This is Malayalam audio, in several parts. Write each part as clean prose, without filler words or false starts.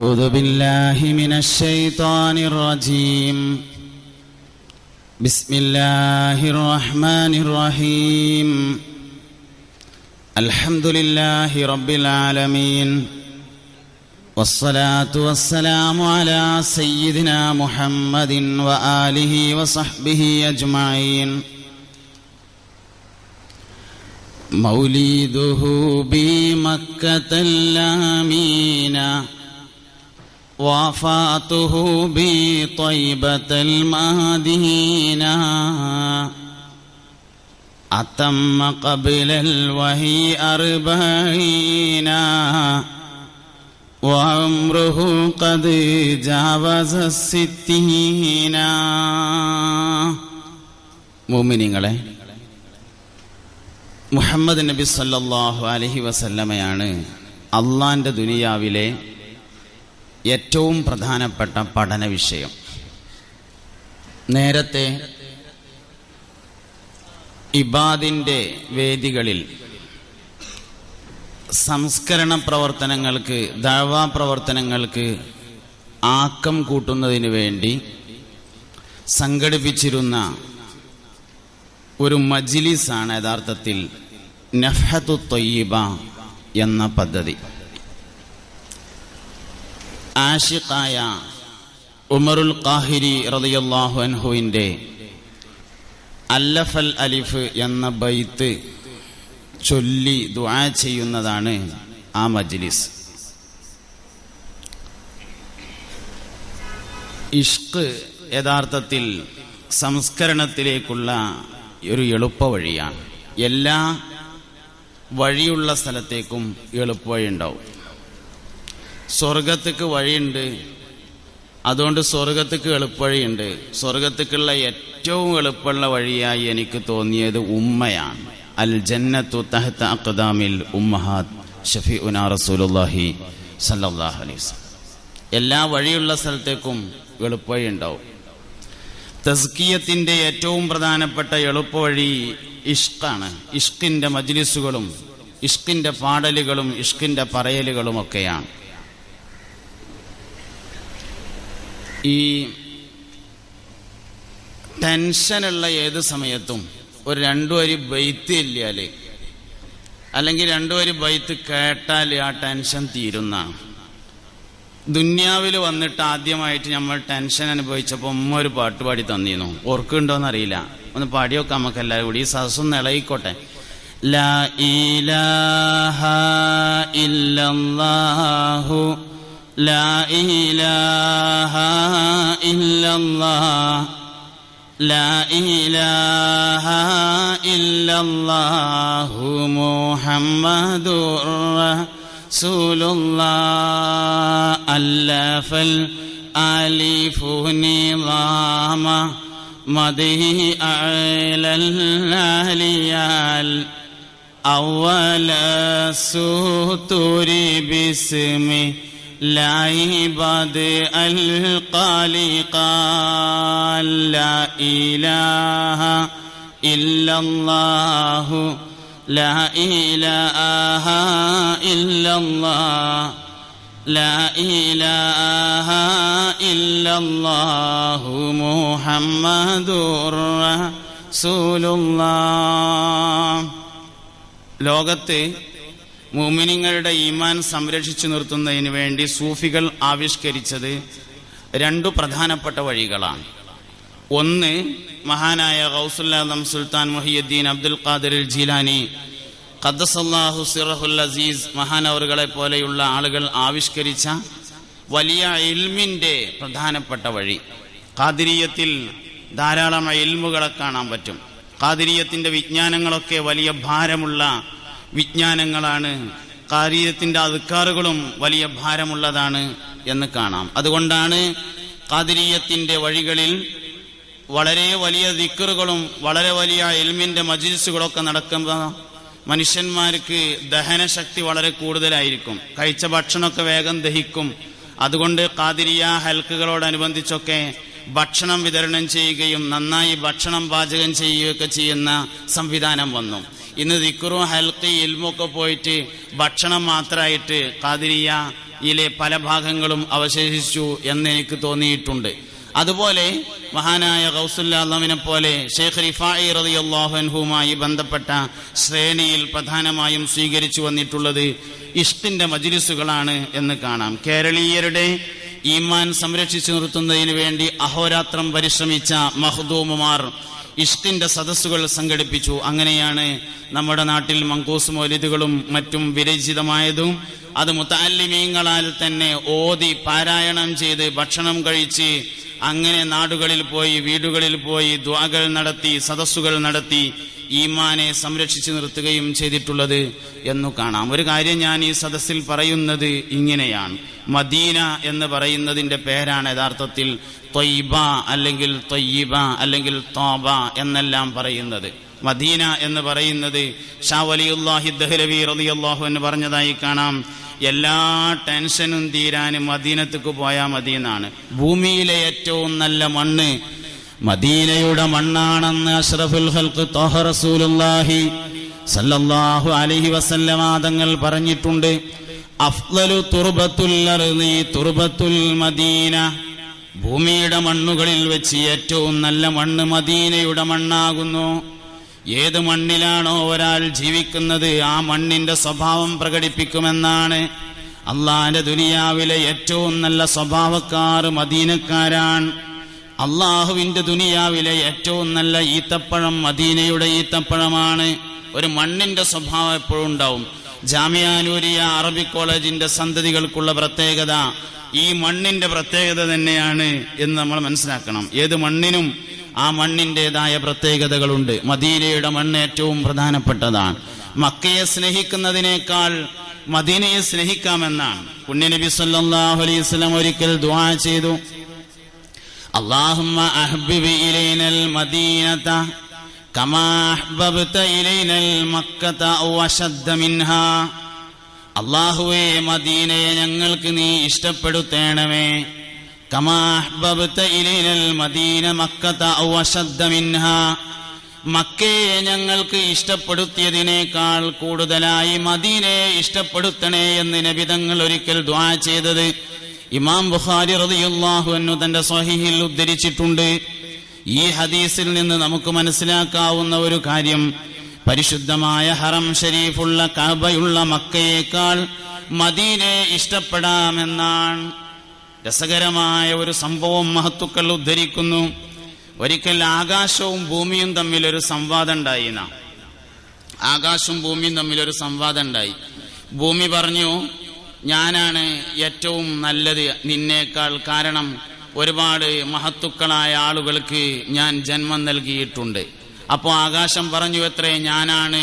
أعوذ بالله من الشيطان الرجيم. بسم الله الرحمن الرحيم. الحمد لله رب العالمين، والصلاة والسلام على سيدنا محمد وآله وصحبه أجمعين. مولده بمكة الأمين، وفاته بطيبة المدينة، أتم قبل الوحي 40، وعمره قد جاوز 60. മുഅ്മിനീങ്ങളെ, മുഹമ്മദ് നബി സല്ലല്ലാഹു അലൈഹി വസല്ലമയാണ് അള്ളാന്റെ ദുനിയാവിലെ ഏറ്റവും പ്രധാനപ്പെട്ട പഠന വിഷയം. നേരത്തെ ഇബാദിന്റെ വേദികളിൽ സംസ്കരണ പ്രവർത്തനങ്ങൾക്ക്, ദഅവാ പ്രവർത്തനങ്ങൾക്ക് ആക്കം കൂട്ടുന്നതിന് വേണ്ടി സംഘടിപ്പിച്ചിരുന്ന ഒരു മജ്ലിസാണ് യഥാർത്ഥത്തിൽ നഫ്ഹത്തു ത്വയ്യിബ എന്ന പദ്ധതി. ആശിഖായ ഉമറുൽ ഖാഹിരി റളിയല്ലാഹു അൻഹുവിൻ്റെ അല്ലഫൽ അലിഫ് എന്ന ബൈത്ത് ചൊല്ലി ദുആ ചെയ്യുന്നതാണ് ആ മജ്ലിസ്. ഇഷ്ക് യഥാർത്ഥത്തിൽ സംസ്കരണത്തിലേക്കുള്ള ഒരു എളുപ്പ വഴിയാണ്. എല്ലാ വഴിയുള്ള സ്ഥലത്തേക്കും എളുപ്പവഴി ഉണ്ടാവും. സ്വർഗത്തേക്ക് വഴിയുണ്ട്, അതുകൊണ്ട് സ്വർഗത്തേക്ക് എളുപ്പവഴിയുണ്ട്. സ്വർഗത്തേക്കുള്ള ഏറ്റവും എളുപ്പമുള്ള വഴിയായി എനിക്ക് തോന്നിയത് ഉമ്മയാണ്. അൽ ജന്നത്തു തഹ്ത അഖ്ദാമിൽ ഉമ്മഹാത്ത് ഷഫീഉനാ റസൂലുള്ളാഹി സല്ലല്ലാഹു അലൈഹി വസല്ലം. എല്ലാ വഴിയുള്ള സ്ഥലത്തേക്കും എളുപ്പവഴി ഉണ്ടാവും. തസ്കിയത്തിന്റെ ഏറ്റവും പ്രധാനപ്പെട്ട എളുപ്പവഴി ഇഷ്കാണ്. ഇഷ്കിന്റെ മജ്ലിസുകളും ഇഷ്കിന്റെ പാടലുകളും ഇഷ്കിന്റെ പറയലുകളും ഒക്കെയാണ്. ഈ ടെൻഷനുള്ള ഏത് സമയത്തും ഒരു 2 വരി ബൈത്ത് ഇല്ലാൽ, അല്ലെങ്കിൽ 2 വരി ബൈത്ത് കേട്ടാൽ ആ ടെൻഷൻ തീരുന്നതാണ്. ദുന്യാവിൽ വന്നിട്ട് ആദ്യമായിട്ട് നമ്മൾ ടെൻഷൻ അനുഭവിച്ചപ്പോൾ ഉമ്മ ഒരു പാട്ട് പാടി തന്നിരുന്നു. ഓർക്കുന്നുണ്ടോയെന്നറിയില്ല, ഒന്ന് പാടിയൊക്കെ നമുക്ക് എല്ലാവരും കൂടി. ഈ സദസ്സൊന്ന് ഇളകിക്കോട്ടെ. ലാ ഇലാഹ ഇല്ലല്ലാഹു ലാ ഇലാഹ ഇല്ലല്ലാഹ് ലാ ഇലാഹ ഇല്ലല്ലാഹു മുഹമ്മദുർ റസൂലുള്ളാഹ്. അല്ലഫൽ അലിഫു നിളാമ മദ്ഹി അലൽ അലിയാൽ അവല സുതുരി ബിസ്മി ലൈബദ അൽ ഖാലിഖാൽ. ലാ ഇലാഹ ഇല്ലല്ലാഹു ലാ ഇലാഹ ഇല്ലല്ലാഹ് ലാ ഇലാഹ ഇല്ലല്ലാഹു മുഹമ്മദുർ റസൂലുള്ളാഹ്. ലോകത്ത് മുഅ്മിനീങ്ങളുടെ ഈമാൻ സംരക്ഷിച്ചു നിർത്തുന്നതിന് വേണ്ടി സൂഫികൾ ആവിഷ്കരിച്ചത് 2 പ്രധാനപ്പെട്ട വഴികളാണ്. ഒന്ന്, മഹാനായ ഗൗസുൽ ആദം സുൽത്താൻ മുഹിയുദ്ദീൻ അബ്ദുൽ ഖാദിർ ജീലാനി ഖദ്ദസല്ലാഹു സിറഹുൽ അസീസ് മഹാനവറുകളെ പോലെയുള്ള ആളുകൾ ആവിഷ്കരിച്ച വലിയ ഇൽമിന്റെ പ്രധാനപ്പെട്ട വഴി. ഖാദിരിയത്തിൽ ധാരാളം ഇൽമുകളെ കാണാൻ പറ്റും. ഖാദിരിയത്തിന്റെ വിജ്ഞാനങ്ങളൊക്കെ വലിയ ഭാരമുള്ള വിജ്ഞാനങ്ങളാണ്. ഖാദിരിയത്തിന്റെ അദ്കാറുകളും വലിയ ഭാരമുള്ളതാണ് എന്ന് കാണാം. അതുകൊണ്ടാണ് ഖാദിരിയത്തിന്റെ വഴികളിൽ വളരെ വലിയ ദിക്റുകളും വളരെ വലിയ ഇൽമിന്റെ മജ്ലിസുകളൊക്കെ നടക്കുമ്പോൾ മനുഷ്യന്മാർക്ക് ദഹനശക്തി വളരെ കൂടുതലായിരിക്കും. കഴിച്ച ഭക്ഷണമൊക്കെ വേഗം ദഹിക്കും. അതുകൊണ്ട് ഖാദിരിയ ഹൽക്കുകളോടനുബന്ധിച്ചൊക്കെ ഭക്ഷണം വിതരണം ചെയ്യുകയും നന്നായി ഭക്ഷണം പാചകം ചെയ്യുകയൊക്കെ ചെയ്യുന്ന സംവിധാനം വന്നു. ഇന്ന് ദിക്റും ഹൽഖി ഇൽമൊക്കെ പോയിട്ട് ഭക്ഷണം മാത്രമായിട്ട് ഖാദിരിയ ഇതിലെ പല ഭാഗങ്ങളും അവശേഷിച്ചു എന്നെനിക്ക് തോന്നിയിട്ടുണ്ട്. അതുപോലെ മഹാനായ ഗൗസുൽ ആലമിനെ പോലെ ഷെയ്ഖ് റിഫായി റളിയല്ലാഹു അൻഹുമായി ബന്ധപ്പെട്ട ശ്രേണിയിൽ പ്രധാനമായും സ്വീകരിച്ചു വന്നിട്ടുള്ളത് ഇഷ്കിന്റെ മജ്ലിസുകളാണ് എന്ന് കാണാം. കേരളീയരുടെ ഈമാൻ സംരക്ഷിച്ചു നിർത്തുന്നതിന് വേണ്ടി അഹോരാത്രം പരിശ്രമിച്ച മഖ്ദൂമുമാർ ഇഷ്കിന്റെ സദസ്സുകൾ സംഘടിപ്പിച്ചു. അങ്ങനെയാണ് നമ്മുടെ നാട്ടിൽ മങ്കൂസ് മൗലിദുകളും മറ്റും വിരചിതമായതും. അത് മുതഅല്ലിമീങ്ങളാൽ തന്നെ ഓതി പാരായണം ചെയ്ത് ഭക്ഷണം കഴിച്ച് അങ്ങനെ നാടുകളിൽ പോയി വീടുകളിൽ പോയി ദുആകൾ നടത്തി സദസ്സുകൾ നടത്തി ഈമാനെ സംരക്ഷിച്ചു നിർത്തുകയും ചെയ്തിട്ടുള്ളത് എന്നു കാണാം. ഒരു കാര്യം ഞാൻ ഈ സദസ്സിൽ പറയുന്നത് ഇങ്ങനെയാണ്. മദീന എന്ന് പറയുന്നതിന്റെ പേരാണ് യഥാർത്ഥത്തിൽ ത്വയ്ബ അല്ലെങ്കിൽ ത്വയ്യിബ അല്ലെങ്കിൽ തോബ എന്നെല്ലാം പറയുന്നത്. മദീന എന്ന് പറയുന്നത് ഷാ വലിയുല്ലാഹി ദഹ്ലവി റളിയല്ലാഹു അൻഹു പറഞ്ഞതായി കാണാം. എല്ലാ ടെൻഷനും തീരാൻ മദീനത്തേക്ക് പോയാൽ മതി എന്നാണ്. ഭൂമിയിലെ ഏറ്റവും നല്ല മണ്ണ് മദീനയുടെ മണ്ണാണെന്ന് അഷ്റഫുൽ ഖൽഖ് ത്വാഹ റസൂലുള്ളാഹി സല്ലല്ലാഹു അലൈഹി വസല്ലമ തങ്ങൾ പറഞ്ഞിട്ടുണ്ട്. അഫ്ളലു തുർബത്തുൽ അർളി തുർബത്തുൽ മദീന. ഭൂമിയുടെ മണ്ണുകളിൽ വെച്ച് ഏറ്റവും നല്ല മണ്ണ് മദീനയുടെ മണ്ണാകുന്നു. ഏത് മണ്ണിലാണോ ഒരാൾ ജീവിക്കുന്നത് ആ മണ്ണിന്റെ സ്വഭാവം പ്രകടിപ്പിക്കുമെന്നാണ്. അള്ളാന്റെ ദുനിയാവിലെ ഏറ്റവും നല്ല സ്വഭാവക്കാർ മദീനക്കാരാണ്. അള്ളാഹുവിന്റെ ദുനിയാവിലെ ഏറ്റവും നല്ല ഈത്തപ്പഴം മദീനയുടെ ഈത്തപ്പഴമാണ്. ഒരു മണ്ണിന്റെ സ്വഭാവം എപ്പോഴും ഉണ്ടാവും. ജാമിഅ നൂരിയ അറബിക് കോളേജിന്റെ സന്തതികൾക്കുള്ള പ്രത്യേകത ഈ മണ്ണിന്റെ പ്രത്യേകത തന്നെയാണ് എന്ന് നമ്മൾ മനസ്സിലാക്കണം. ഏത് മണ്ണിനും ആ മണ്ണിൻ്റെതായ പ്രത്യേകതകളുണ്ട്. മദീനയുടെ മണ്ണ് ഏറ്റവും പ്രധാനപ്പെട്ടതാണ്. മക്കയെ സ്നേഹിക്കുന്നതിനേക്കാൾ മദീനയെ സ്നേഹിക്കാമെന്നാണ് പുണ്യനബി സല്ലല്ലാഹു അലൈഹി വസല്ലം ഒരിക്കൽ ദുആ ചെയ്തു. അല്ലാഹുമ്മ അഹ്ബിബ് ഇലൈനൽ മദീനത കമാ അഹ്ബബ്ത ഇലൈനൽ മക്കത വശദ്ദ മിൻഹാ. അല്ലാഹുവേ, മദീനയെ ഞങ്ങൾക്ക് നീ ഇഷ്ടപ്പെടുത്തേണമേ. കമാ അഹ്ബബ്ത ഇലൈനൽ മദീന മക്കത വശദ്ദ മിൻഹാ. മക്കയെ ഞങ്ങൾക്ക് ഇഷ്ടപ്പെടുത്തിയതിനേക്കാൾ കൂടുതലായി മദീനയെ ഇഷ്ടപ്പെടുത്തണേ എന്ന് നബി തങ്ങൾ ഒരിക്കൽ ദുആ ചെയ്തത് ഇമാം ബുഖാരി റളിയല്ലാഹു അൻഹു തന്റെ സ്വഹീഹിൽ ഉദ്ധരിച്ചിട്ടുണ്ട്. ഈ ഹദീസിൽ നിന്ന് നമുക്ക് മനസ്സിലാക്കാവുന്ന ഒരു കാര്യം, പരിശുദ്ധമായ ഹറം ഷരീഫുള്ള കഅബയുള്ള മക്കയേക്കാൾ മദീനയെ ഇഷ്ടപ്പെടാമെന്നാണ്. രസകരമായ ഒരു സംഭവം മഹത്തുക്കൾ ഉദ്ധരിക്കുന്നു. ഒരിക്കൽ ആകാശവും ഭൂമിയും തമ്മിലൊരു സംവാദം ഉണ്ടായി. ആകാശവും ഭൂമിയും തമ്മിലൊരു സംവാദം ഉണ്ടായി. ഭൂമി പറഞ്ഞു, ഞാനാണ് ഏറ്റവും നല്ലത് നിന്നേക്കാൾ. കാരണം ഒരുപാട് മഹത്തുക്കളായ ആളുകൾക്ക് ഞാൻ ജന്മം നൽകിയിട്ടുണ്ട്. അപ്പോൾ ആകാശം പറഞ്ഞു, എത്രേ, ഞാനാണ്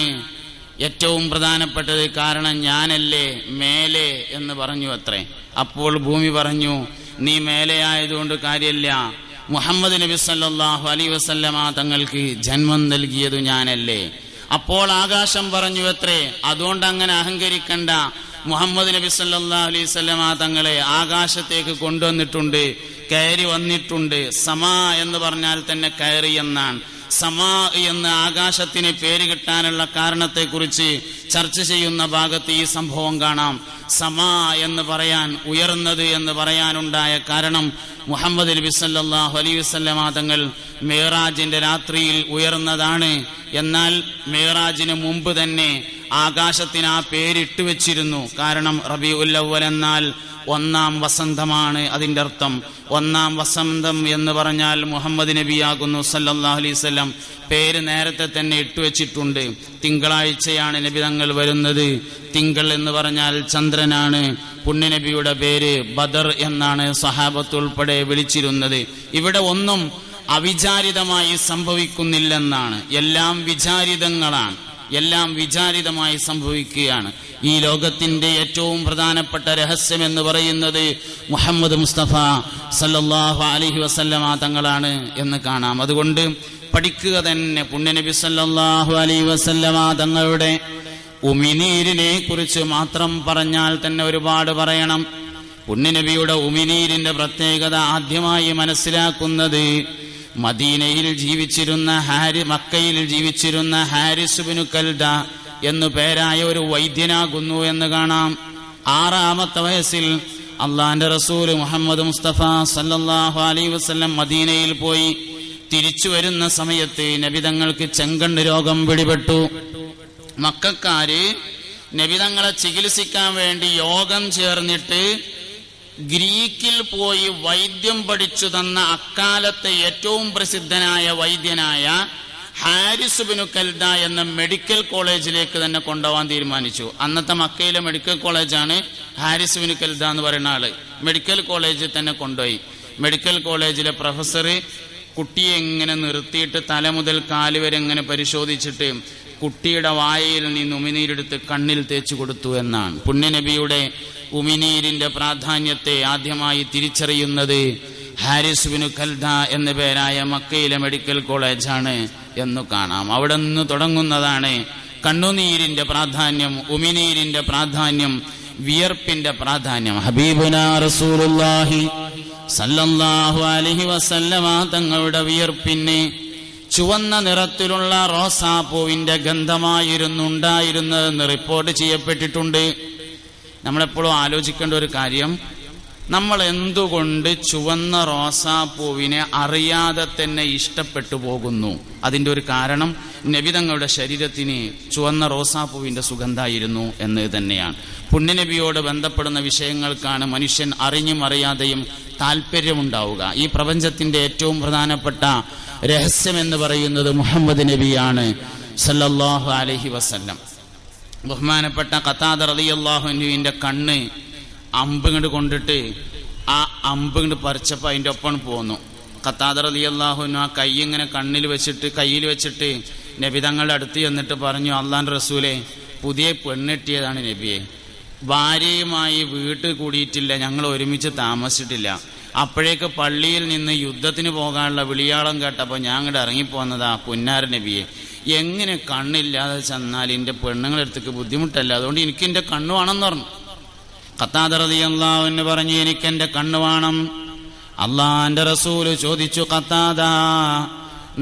ഏറ്റവും പ്രധാനപ്പെട്ടത്, കാരണം ഞാനല്ലേ മേലെ എന്ന് പറഞ്ഞു അത്രേ. അപ്പോൾ ഭൂമി പറഞ്ഞു, നീ മേലെ ആയതുകൊണ്ട് കാര്യമില്ല, മുഹമ്മദ് നബി സല്ലല്ലാഹു അലൈഹി വസല്ലമ തങ്ങൾക്ക് ജന്മം നൽകിയത് ഞാനല്ലേ. അപ്പോൾ ആകാശം പറഞ്ഞു, എത്രേ, അതുകൊണ്ട് അങ്ങനെ അഹങ്കരിക്കണ്ട, മുഹമ്മദ് നബി സല്ലല്ലാഹു അലൈഹി വസല്ലമ തങ്ങളെ ആകാശത്തേക്ക് കൊണ്ടുവന്നിട്ടുണ്ട്, കയറി വന്നിട്ടുണ്ട്. സമാ എന്ന് പറഞ്ഞാൽ തന്നെ കയറി എന്നാണ്. സമാ എന്ന ആകാശത്തിന് പേര് കിട്ടാനുള്ള കാരണത്തെക്കുറിച്ച് ചർച്ച ചെയ്യുന്ന ഭാഗത്ത് ഈ സംഭവം കാണാം. സമാ എന്ന് പറയാൻ, ഉയർന്നത് എന്ന് പറയാനുണ്ടായ കാരണം മുഹമ്മദ് നബി സല്ലല്ലാഹു അലൈഹി വസല്ലമ തങ്ങൾ മിഅ്റാജിന്റെ രാത്രിയിൽ ഉയർന്നതാണ്. എന്നാൽ മിഅ്റാജിന് മുമ്പ് തന്നെ ആകാശത്തിന് ആ പേരിട്ട് വെച്ചിരുന്നു. കാരണം റബീഉൽ അവ്വൽ എന്നാൽ ഒന്നാം വസന്തമാണ്. അതിൻ്റെ അർത്ഥം ഒന്നാം വസന്തം എന്ന് പറഞ്ഞാൽ മുഹമ്മദ് നബിയാകുന്നു സല്ലല്ലാഹു അലൈഹി വസല്ലം. പേര് നേരത്തെ തന്നെ ഇട്ടുവെച്ചിട്ടുണ്ട്. തിങ്കളാഴ്ചയാണ് നബി തങ്ങൾ വരുന്നത്. തിങ്കൾ എന്ന് പറഞ്ഞാൽ ചന്ദ്രനാണ്. പുണ്യനബിയുടെ പേര് ബദർ എന്നാണ് സഹാബത്ത് ഉൾപ്പെടെ വിളിച്ചിരുന്നത്. ഇവിടെ ഒന്നും അവിചാരിതമായി സംഭവിക്കുന്നില്ലെന്നാണ്. എല്ലാം വിചാരിതങ്ങളാണ്. എല്ലാം വിചാരിതമായി സംഭവിക്കുകയാണ്. ഈ ലോകത്തിന്റെ ഏറ്റവും പ്രധാനപ്പെട്ട രഹസ്യം എന്ന് പറയുന്നത് മുഹമ്മദ് മുസ്തഫ സല്ലല്ലാഹു അലൈഹി വസല്ലമ തങ്ങളാണ് എന്ന് കാണാം. അതുകൊണ്ട് പഠിക്കുക തന്നെ. പുണ്യനബി സല്ലല്ലാഹു അലൈഹി വസല്ലമ തങ്ങളുടെ ഉമിനീരിനെ കുറിച്ച് മാത്രം പറഞ്ഞാൽ തന്നെ ഒരുപാട് പറയണം. പുണ്യനബിയുടെ ഉമിനീരിന്റെ പ്രത്യേകത ആദ്യമായി മനസ്സിലാക്കുന്നത് മദീനയിൽ ജീവിച്ചിരുന്ന മക്കയിൽ ജീവിച്ചിരുന്ന ഹാരിസ് ഇബ്നു കൽദ എന്നു പേരായ ഒരു വൈദ്യനാകുന്നു എന്ന് കാണാം. 6-ാമത്തെ വയസ്സിൽ അള്ളാന്റെ റസൂൽ മുഹമ്മദ് മുസ്തഫ സല്ലല്ലാഹു അലൈഹി വസല്ലം മദീനയിൽ പോയി തിരിച്ചു വരുന്ന സമയത്ത് നബിതങ്ങൾക്ക് ചെങ്കണ്ണ് രോഗം പിടിപെട്ടു. മക്കക്കാര് നബിതങ്ങളെ ചികിത്സിക്കാൻ വേണ്ടി യോഗം ചേർന്നിട്ട് ഗ്രീക്കിൽ പോയി വൈദ്യം പഠിച്ചു തന്ന അക്കാലത്തെ ഏറ്റവും പ്രസിദ്ധനായ വൈദ്യനായ ഹാരിസ് ബിനു കൽദ എന്ന മെഡിക്കൽ കോളേജിലേക്ക് തന്നെ കൊണ്ടുപോകാൻ തീരുമാനിച്ചു. അന്നത്തെ മക്കയിലെ മെഡിക്കൽ കോളേജാണ് ഹാരിസ് ബിനു കൽദ എന്ന് പറയുന്ന ആള്. മെഡിക്കൽ കോളേജിൽ തന്നെ കൊണ്ടുപോയി. മെഡിക്കൽ കോളേജിലെ പ്രൊഫസർ കുട്ടിയെ ഇങ്ങനെ നിർത്തിയിട്ട് തല മുതൽ കാല് വരെ ഇങ്ങനെ പരിശോധിച്ചിട്ട് കുട്ടിയുടെ വായയിൽ നിന്ന് ഉമിനീരെടുത്ത് കണ്ണിൽ തേച്ചു കൊടുത്തു എന്നാണ്. പുണ്യനബിയുടെ ഉമിനീരിന്റെ പ്രാധാന്യത്തെ ആദ്യമായി തിരിച്ചറിയുന്നത് ഹാരിസ് ബിനു കൽദ എന്ന പേരായ മക്കയിലെ മെഡിക്കൽ കോളേജാണ് എന്നു കാണാം. അവിടെ നിന്ന് തുടങ്ങുന്നതാണ് കണ്ണുനീരിന്റെ പ്രാധാന്യം, ഉമിനീരിന്റെ പ്രാധാന്യം, വിയർപ്പിന്റെ പ്രാധാന്യം. ഹബീബുനാ റസൂലുള്ളാഹി സല്ലല്ലാഹു അലൈഹി വസല്ലമ തങ്ങളുടെ വിയർപ്പിന് ചുവന്ന നിറത്തിലുള്ള റോസാപ്പൂവിന്റെ ഗന്ധമായിരുന്നു ഉണ്ടായിരുന്നതെന്ന് റിപ്പോർട്ട് ചെയ്യപ്പെട്ടിട്ടുണ്ട്. നമ്മളെപ്പോഴും ആലോചിക്കേണ്ട ഒരു കാര്യം, നമ്മൾ എന്തുകൊണ്ട് ചുവന്ന റോസാപ്പൂവിനെ അറിയാതെ തന്നെ ഇഷ്ടപ്പെട്ടു പോകുന്നു? അതിൻ്റെ ഒരു കാരണം നബിതങ്ങളുടെ ശരീരത്തിന് ചുവന്ന റോസാപ്പൂവിന്റെ സുഗന്ധമായിരുന്നു എന്ന് തന്നെയാണ്. പുണ്യനബിയോട് ബന്ധപ്പെടുന്ന വിഷയങ്ങൾക്കാണ് മനുഷ്യൻ അറിഞ്ഞും അറിയാതെയും താല്പര്യമുണ്ടാവുക. ഈ പ്രപഞ്ചത്തിന്റെ ഏറ്റവും പ്രധാനപ്പെട്ട രഹസ്യമെന്ന് പറയുന്നത് മുഹമ്മദ് നബിയാണ് സല്ലല്ലാഹു അലൈഹി വസല്ലം. ബഹുമാനപ്പെട്ട ഖതാദ റളിയല്ലാഹു അൻഹുവിന്റെ കണ്ണ് അമ്പ് ഇങ്ങോട്ട് കൊണ്ടിട്ട് ആ അമ്പ് ഇങ്ങോട്ട് പറിച്ചപ്പോൾ അതിൻ്റെ ഒപ്പം പോന്നു. ഖതാദ റളിയല്ലാഹു അൻഹു ആ കൈ ഇങ്ങനെ കയ്യിൽ വെച്ചിട്ട് നബി തങ്ങളുടെ അടുത്ത് ചെന്നിട്ട് പറഞ്ഞു, അള്ളാന്റെ റസൂലെ, പുതിയ പെണ്ണെട്ടിയതാണ് നബിയെ, ഭാര്യയുമായി വീട്ടിൽ കൂടിയിട്ടില്ല, ഞങ്ങൾ ഒരുമിച്ച് താമസിച്ചിട്ടില്ല. അപ്പോഴേക്ക് പള്ളിയിൽ നിന്ന് യുദ്ധത്തിന് പോകാനുള്ള വിളിയാളം കേട്ടപ്പോൾ ഞാൻ അങ്ങോട്ട് ഇറങ്ങിപ്പോന്നതാ പുന്നാര നബിയെ. എങ്ങനെ കണ്ണില്ലാതെ ചെന്നാൽ എൻ്റെ പെണ്ണുങ്ങളടുത്തേക്ക് ബുദ്ധിമുട്ടല്ല, അതുകൊണ്ട് എനിക്ക് എൻ്റെ കണ്ണ് വേണമെന്ന് പറഞ്ഞു. ഖതാദ റളിയല്ലാഹു അൻഹു പറഞ്ഞു, എനിക്കെൻ്റെ കണ്ണ് വേണം. അള്ളാന്റെ റസൂല് ചോദിച്ചു, ഖതാദ,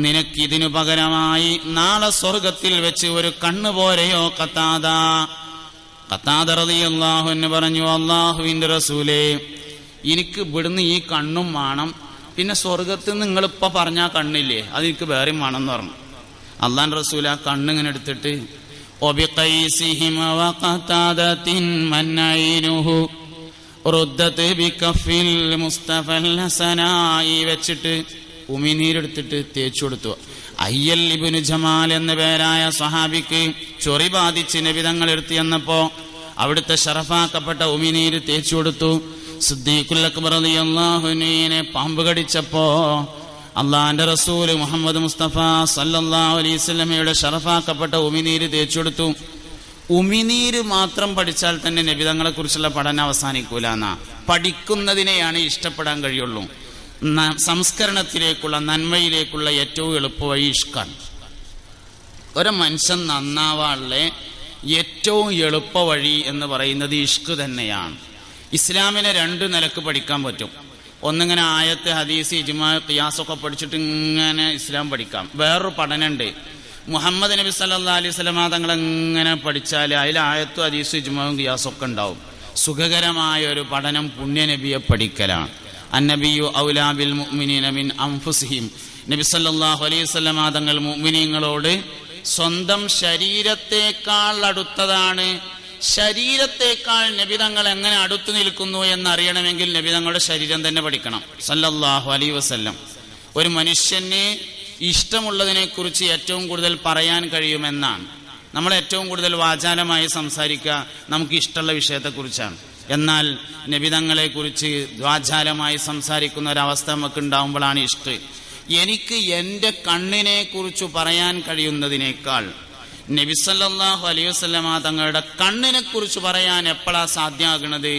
നിനക്കിതിനു പകരമായി നാളെ സ്വർഗത്തിൽ വെച്ച് ഒരു കണ്ണ് പോരെയോ ഖതാദ? ഖതാദ റളിയല്ലാഹു അൻഹു പറഞ്ഞു, അള്ളാഹുവിന്റെ റസൂലേ, എനിക്ക് ഇവിടുന്ന് ഈ കണ്ണും വേണം, പിന്നെ സ്വർഗത്ത് നിങ്ങളിപ്പോൾ പറഞ്ഞ ആ കണ്ണില്ലേ അതെനിക്ക് വേറെയും വേണമെന്ന് പറഞ്ഞു. അള്ളാന്റെ റസൂൽ ആ കണ്ണിങ്ങനെ എടുത്തിട്ട് വെച്ചിട്ട് ഉമിനീരെടുത്തിട്ട് തേച്ചു കൊടുത്തു. അയ്യൽ ഇബ്നു ജമാൽ എന്ന പേരായ സ്വഹാബിക്ക് ചൊറി ബാധിച്ച് നബിതങ്ങൾ എടുത്തു എന്നപ്പോ അവിടുത്തെ ഷറഫാക്കപ്പെട്ട ഉമിനീര് തേച്ചു കൊടുത്തു. സിദ്ദീഖുൽ അക്ബർ റളിയല്ലാഹു അൻഹുവിനെ പാമ്പ് കടിച്ചപ്പോ അള്ളാന്റെ റസൂല് മുഹമ്മദ് മുസ്തഫ സല്ലല്ലാഹു അലൈഹി വസല്ലമയുടെ ഷറഫാക്കപ്പെട്ട ഉമിനീര് തേച്ചു കൊടുത്തു. ഉമിനീര് മാത്രം പഠിച്ചാൽ തന്നെ നബിതങ്ങളെ കുറിച്ചുള്ള പഠനം അവസാനിക്കൂല എന്നാ. പഠിക്കുന്നതിനെയാണ് ഇഷ്ടപ്പെടാൻ കഴിയുള്ളൂ. സംസ്കരണത്തിലേക്കുള്ള നന്മയിലേക്കുള്ള ഏറ്റവും എളുപ്പവഴി ഇഷ്കാണ്. ഒരു മനുഷ്യൻ നന്നാവാനുള്ള ഏറ്റവും എളുപ്പവഴി എന്ന് പറയുന്നത് ഇഷ്ക് തന്നെയാണ്. ഇസ്ലാമിനെ 2 നിലക്ക് പഠിക്കാൻ പറ്റും. ഒന്നിങ്ങനെ ആയത്ത്, ഹദീസ്, ഇജ്മാ, ഖിയാസൊക്കെ പഠിച്ചിട്ട് ഇങ്ങനെ ഇസ്ലാം പഠിക്കാം. വേറൊരു പഠനമുണ്ട്, മുഹമ്മദ് നബി സല്ലല്ലാഹു അലൈഹി വസല്ലം തങ്ങൾ എങ്ങനെ പഠിച്ചാൽ അതിൽ ആയത്തും ഹദീസും ഇജ്മാവും ഖിയാസൊക്കെ ഉണ്ടാവും. സുഖകരമായ ഒരു പഠനം പുണ്യനബിയെ പഠിക്കലാണ്. അന്നബിയു ഔലാ ബിൽ മുഅ്മിനീന മിൻ അൻഫുസിഹിം. നബി സല്ലല്ലാഹു അലൈഹി വസല്ലം തങ്ങൾ മുഅ്മിനീങ്ങളോട് സ്വന്തം ശരീരത്തെക്കാൾ അടുത്തതാണ്. ശരീരത്തെക്കാൾ നബിതങ്ങൾ എങ്ങനെ അടുത്തു നിൽക്കുന്നു എന്നറിയണമെങ്കിൽ നബിതങ്ങളുടെ ശരീരം തന്നെ പഠിക്കണം സല്ലല്ലാഹു അലൈഹി വസല്ലം. ഒരു മനുഷ്യന് ഇഷ്ടമുള്ളതിനെ കുറിച്ച് ഏറ്റവും കൂടുതൽ പറയാൻ കഴിയുമെന്നാണ്. നമ്മൾ ഏറ്റവും കൂടുതൽ വാചാലമായി സംസാരിക്കുക നമുക്ക് ഇഷ്ടമുള്ള വിഷയത്തെക്കുറിച്ചാണ്. എന്നാൽ നബിതങ്ങളെ കുറിച്ച് വാചാലമായി സംസാരിക്കുന്ന ഒരവസ്ഥ നമുക്ക് ഉണ്ടാവുമ്പോഴാണ് ഇഷ്ടം. എനിക്ക് എൻ്റെ കണ്ണിനെ കുറിച്ച് പറയാൻ കഴിയുന്നതിനേക്കാൾ നബി സല്ലല്ലാഹു അലൈഹി വസല്ലമ തങ്ങളുടെ കണ്ണിനെ കുറിച്ച് പറയാൻ എപ്പോഴാ സാധ്യമാകുന്നത്?